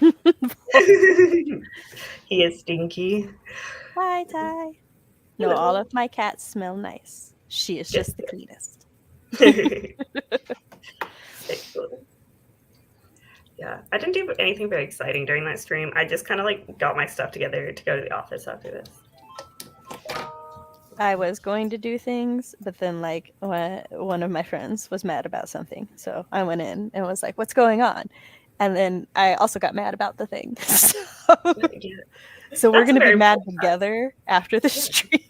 He is stinky. Hi, Ty. No, all of my cats smell nice. She is just the cleanest. Excellent. Yeah, I didn't do anything very exciting during that stream. I just kind of like got my stuff together to go to the office after this. I was going to do things, but then like one of my friends was mad about something. So I went in and was like, "What's going on?" And then I also got mad about the thing. So we're going to be mad together after the stream.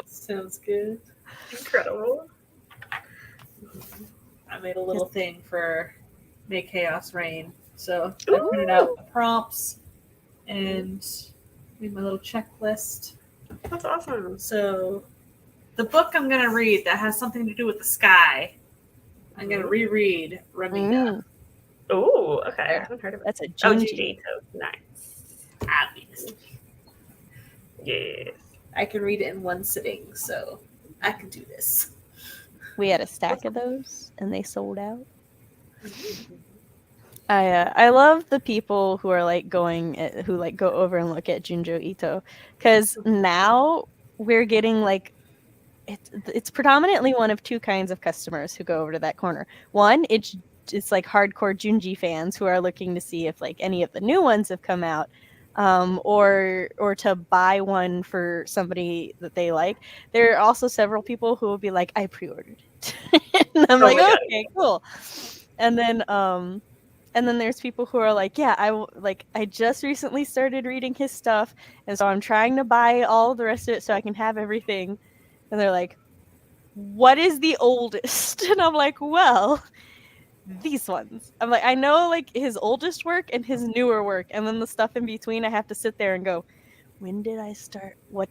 Sounds good. Incredible. I made a little thing for Make Chaos Reign. So I printed out the prompts and made my little checklist. That's awesome. So the book I'm going to read that has something to do with the sky, I'm going to reread Ramina. Oh, okay. I haven't heard of it. That's a Junji. Nice. Obviously. Yes. I can read it in one sitting, so I can do this. We had a stack of those, and they sold out. I love the people who are like go over and look at Junjo Ito, because now we're getting like it's predominantly one of 2 kinds of customers who go over to that corner. One, it's like hardcore Junji fans who are looking to see if like any of the new ones have come out, or to buy one for somebody that they like. There are also several people who will be like, "I pre-ordered it," and I'm like, "Okay, cool." And then there's people who are like, "Yeah, I just recently started reading his stuff, and so I'm trying to buy all the rest of it so I can have everything." And they're like, "What is the oldest?" And I'm like, "Well, these ones." I'm like, I know like his oldest work and his newer work, and then the stuff in between I have to sit there and go, what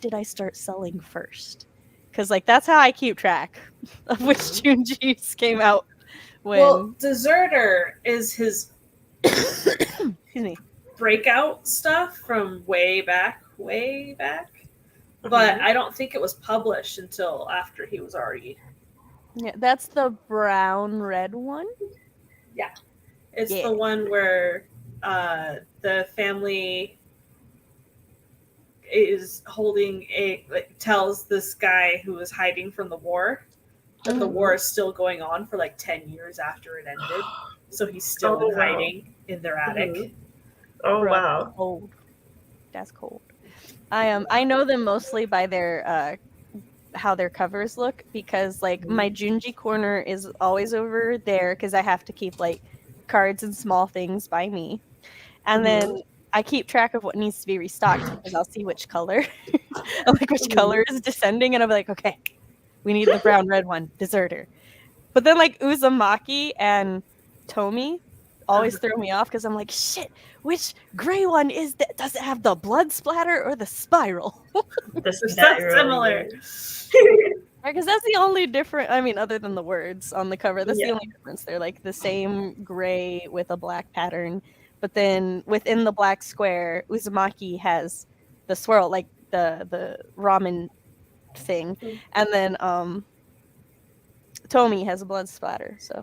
did I start selling first? Because like that's how I keep track of which Junjis came out when. Well, Deserter is his excuse me, breakout stuff from way back. But I don't think it was published until after he was already. Yeah, that's the brown red one. Yeah, it's the one where the family is holding tells this guy who is hiding from the war that the war is still going on for like 10 years after it ended. So he's still hiding in their attic. Oh, wow. Cold. That's cold. I know them mostly by their how their covers look, because like my Junji corner is always over there because I have to keep like cards and small things by me, and then I keep track of what needs to be restocked because I'll see which color like which color is descending, and I'll be like, okay, we need the brown red one, Deserter. But then like Uzumaki and Tomi always throw me off because I'm like, shit, which gray one is that? Does it have the blood splatter or the spiral? This is so similar. Because that's the only different. I mean, other than the words on the cover, that's the only difference. They're like the same gray with a black pattern, but then within the black square, Uzumaki has the swirl, like the ramen thing, and then Tomi has a blood splatter. So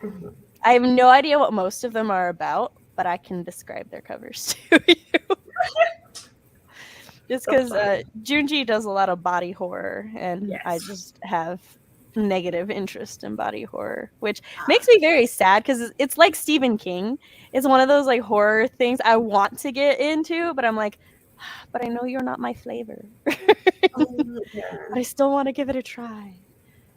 Mm-hmm. I have no idea what most of them are about, but I can describe their covers to you. Just because Junji does a lot of body horror, and I just have negative interest in body horror, which makes me very sad because it's like Stephen King. It's one of those like horror things I want to get into, but I'm like, but I know you're not my flavor. I still want to give it a try.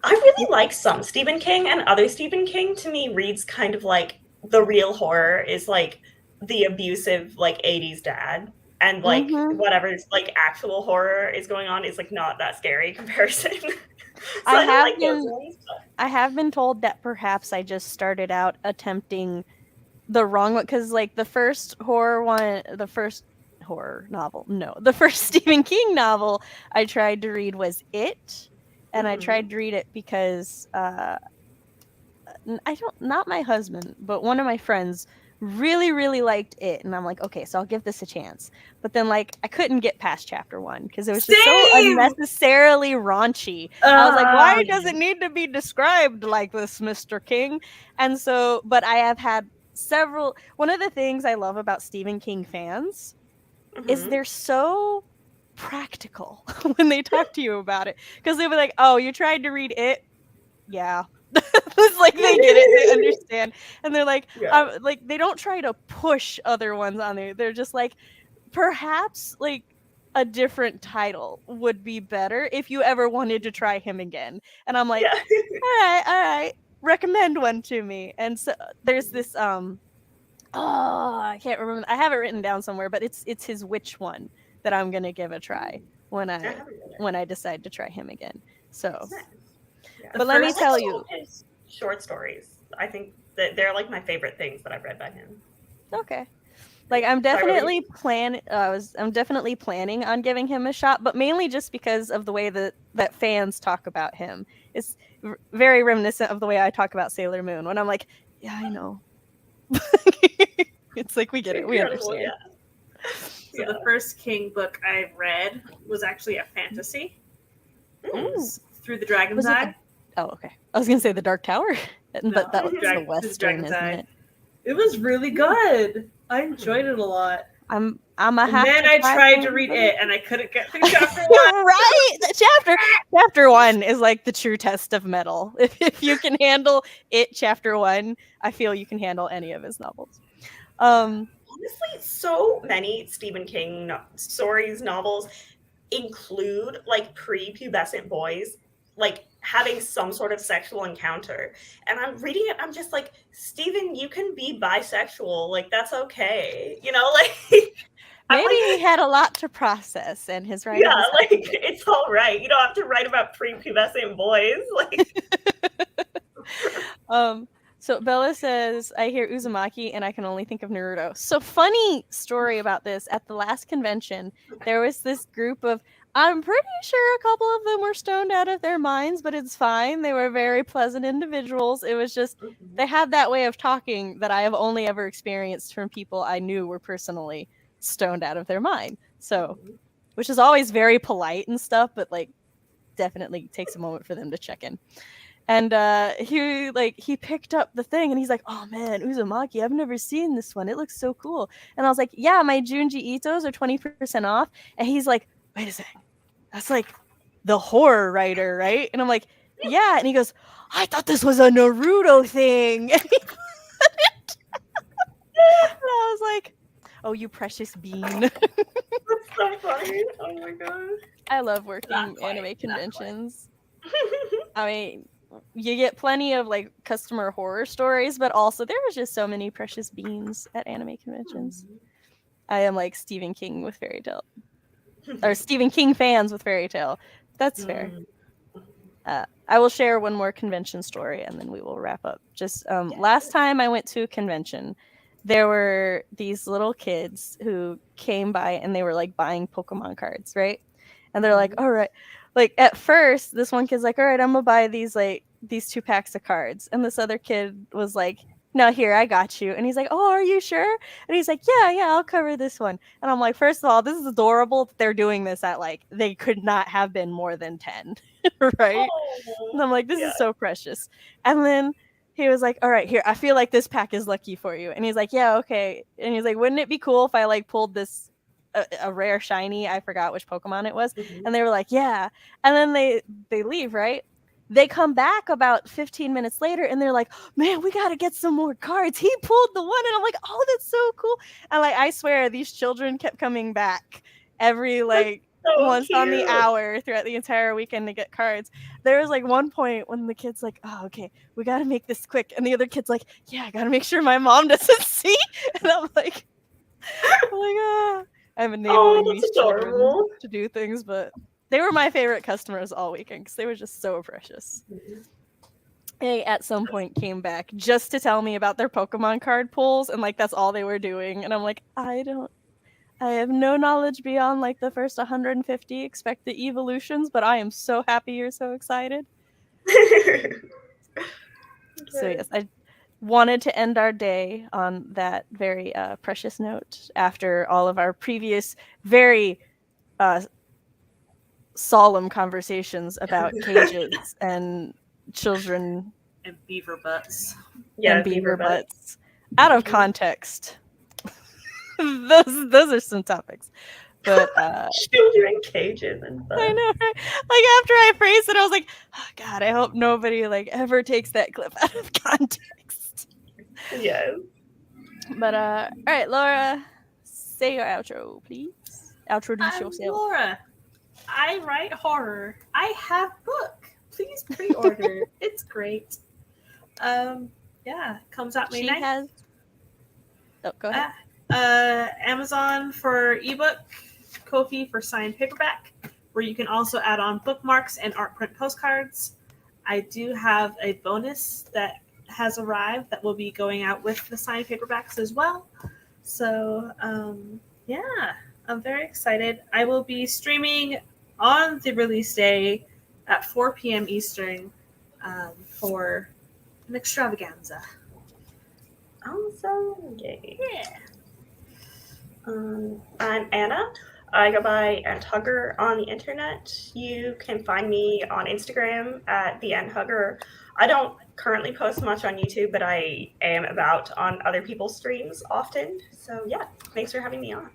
I really like some Stephen King, and other Stephen King to me reads kind of like the real horror is like the abusive like 80s dad, and like whatever like actual horror is going on is like not that scary comparison. I have been told that perhaps I just started out attempting the wrong one, because like the first horror novel, the first Stephen King novel I tried to read was It. And I tried to read it because not my husband, but one of my friends really, really liked It. And I'm like, okay, so I'll give this a chance. But then like I couldn't get past chapter 1 because it was just so unnecessarily raunchy. I was like, why does it need to be described like this, Mr. King? And so, but I have had one of the things I love about Stephen King fans is they're so practical when they talk to you about it, because they'll be like, oh, you tried to read It? Yeah. It's like they get it, they understand, and they're like, like they don't try to push other ones on there. They're just like, perhaps like a different title would be better if you ever wanted to try him again. And I'm like, all right, recommend one to me. And so there's this I can't remember, I have it written down somewhere, but it's his Witch one that I'm gonna give a try when I decide to try him again. So, but let me tell you, his short stories, I think that they're like my favorite things that I've read by him. Okay, like I'm definitely I'm definitely planning on giving him a shot, but mainly just because of the way that fans talk about him. It's very reminiscent of the way I talk about Sailor Moon when I'm like, yeah, I know. It's like we get it, we understand. So the first King book I read was actually a fantasy. Through the Dragon's Eye. Okay. I was gonna say The Dark Tower, but that was the Western, isn't it? It was really good. I enjoyed it a lot. I'm a half. And then I tried to read It, and I couldn't get through chapter 1. Right, chapter 1 is like the true test of metal. If you can handle It, chapter 1, I feel you can handle any of his novels. Honestly, so many Stephen King novels include like prepubescent boys like having some sort of sexual encounter, and I'm reading it, I'm just like, Stephen, you can be bisexual, like that's okay, you know, like maybe he had a lot to process and his writing. Yeah, like it's all right, you don't have to write about prepubescent boys, like. So Bella says, I hear Uzumaki and I can only think of Naruto. So funny story about this. At the last convention, there was this group of, I'm pretty sure a couple of them were stoned out of their minds, but it's fine. They were very pleasant individuals. It was just, they had that way of talking that I have only ever experienced from people I knew were personally stoned out of their mind. So, which is always very polite and stuff, but like definitely takes a moment for them to check in. And he picked up the thing and he's like, oh man, Uzumaki, I've never seen this one. It looks so cool. And I was like, yeah, my Junji Ito's are 20% off. And he's like, wait a second, that's like the horror writer, right? And I'm like, yeah. And he goes, I thought this was a Naruto thing. And I was like, oh, you precious bean. That's so funny. Oh my god. I love working anime conventions. I mean, you get plenty of like customer horror stories, but also there was just so many precious beans at anime conventions. I am like Stephen King with Fairy Tail, or Stephen King fans with Fairy Tail. That's fair. I will share one more convention story and then we will wrap up. Just last time I went to a convention, there were these little kids who came by and they were like buying Pokemon cards, right? And they're like, all right. Like at first, this one kid's like, all right, I'm gonna buy these 2 packs of cards. And this other kid was like, no, here, I got you. And he's like, oh, are you sure? And he's like, yeah, I'll cover this one. And I'm like, first of all, this is adorable that they're doing this at like, they could not have been more than 10, right? And I'm like, this is so precious. And then he was like, all right, here, I feel like this pack is lucky for you. And he's like, yeah, okay. And he's like, wouldn't it be cool if I like pulled this a rare shiny? I forgot which Pokemon it was. And they were like, yeah. And then they leave, right? They come back about 15 minutes later and they're like, man, we got to get some more cards. He pulled the one. And I'm like, oh, that's so cool. And like, I swear these children kept coming back every like once on the hour throughout the entire weekend to get cards. There was like one point when the kid's like, oh, okay, we got to make this quick. And the other kid's like, yeah, I got to make sure my mom doesn't see. And I'm like, I'm enabling these children to do things, but they were my favorite customers all weekend because they were just so precious. They at some point came back just to tell me about their Pokemon card pulls, and like that's all they were doing. And I'm like, I have no knowledge beyond like the first 150 expected evolutions, but I am so happy you're so excited. So yes, I wanted to end our day on that very precious note after all of our previous very solemn conversations about cages and children and beaver butts. Yeah, and beaver butts. Out of context. those are some topics. But children cages and stuff. I know, right? Like after I phrased it, I was like, oh God, I hope nobody like ever takes that clip out of context. Yes. But all right, Laura, say your outro, please. Introduce yourself. Laura. I write horror. I have book. Please pre-order. It's great. Yeah, comes out May 9th. Oh, go ahead. Amazon for ebook, Ko-fi for signed paperback, where you can also add on bookmarks and art print postcards. I do have a bonus that has arrived that will be going out with the signed paperbacks as well. So, yeah, I'm very excited. I will be streaming on the release day at 4 p.m. Eastern for an extravaganza. Awesome. Yay. Yeah. I'm Anna. I go by @Hugger on the internet. You can find me on Instagram at @TheEndHugger. I don't currently post much on YouTube, but I am about on other people's streams often. So yeah, thanks for having me on.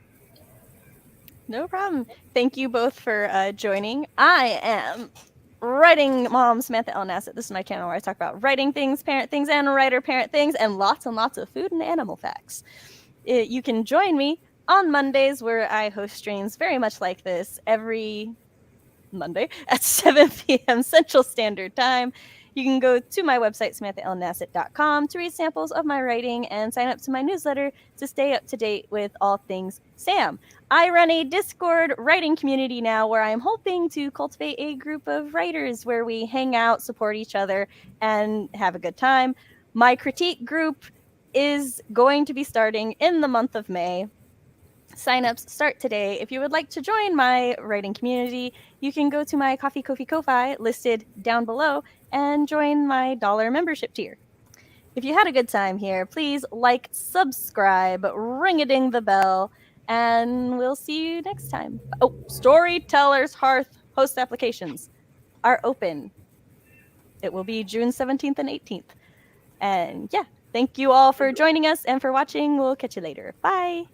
No problem. Thank you both for joining. I am Writing Mom Samantha L. Nassett. This is my channel where I talk about writing things, parent things, and writer parent things, and lots of food and animal facts. You can join me on Mondays where I host streams very much like this every Monday at 7 p.m. Central Standard Time. You can go to my website, SamanthaLNassett.com, to read samples of my writing and sign up to my newsletter to stay up to date with all things Sam. I run a Discord writing community now where I'm hoping to cultivate a group of writers where we hang out, support each other, and have a good time. My critique group is going to be starting in the month of May. Signups start today. If you would like to join my writing community, you can go to my Ko-fi listed down below and join my $1 membership tier. If you had a good time here, please like, subscribe, ring-a-ding the bell, and we'll see you next time. Oh, Storytellers Hearth host applications are open. It will be June 17th and 18th. And yeah, thank you all for joining us and for watching. We'll catch you later. Bye.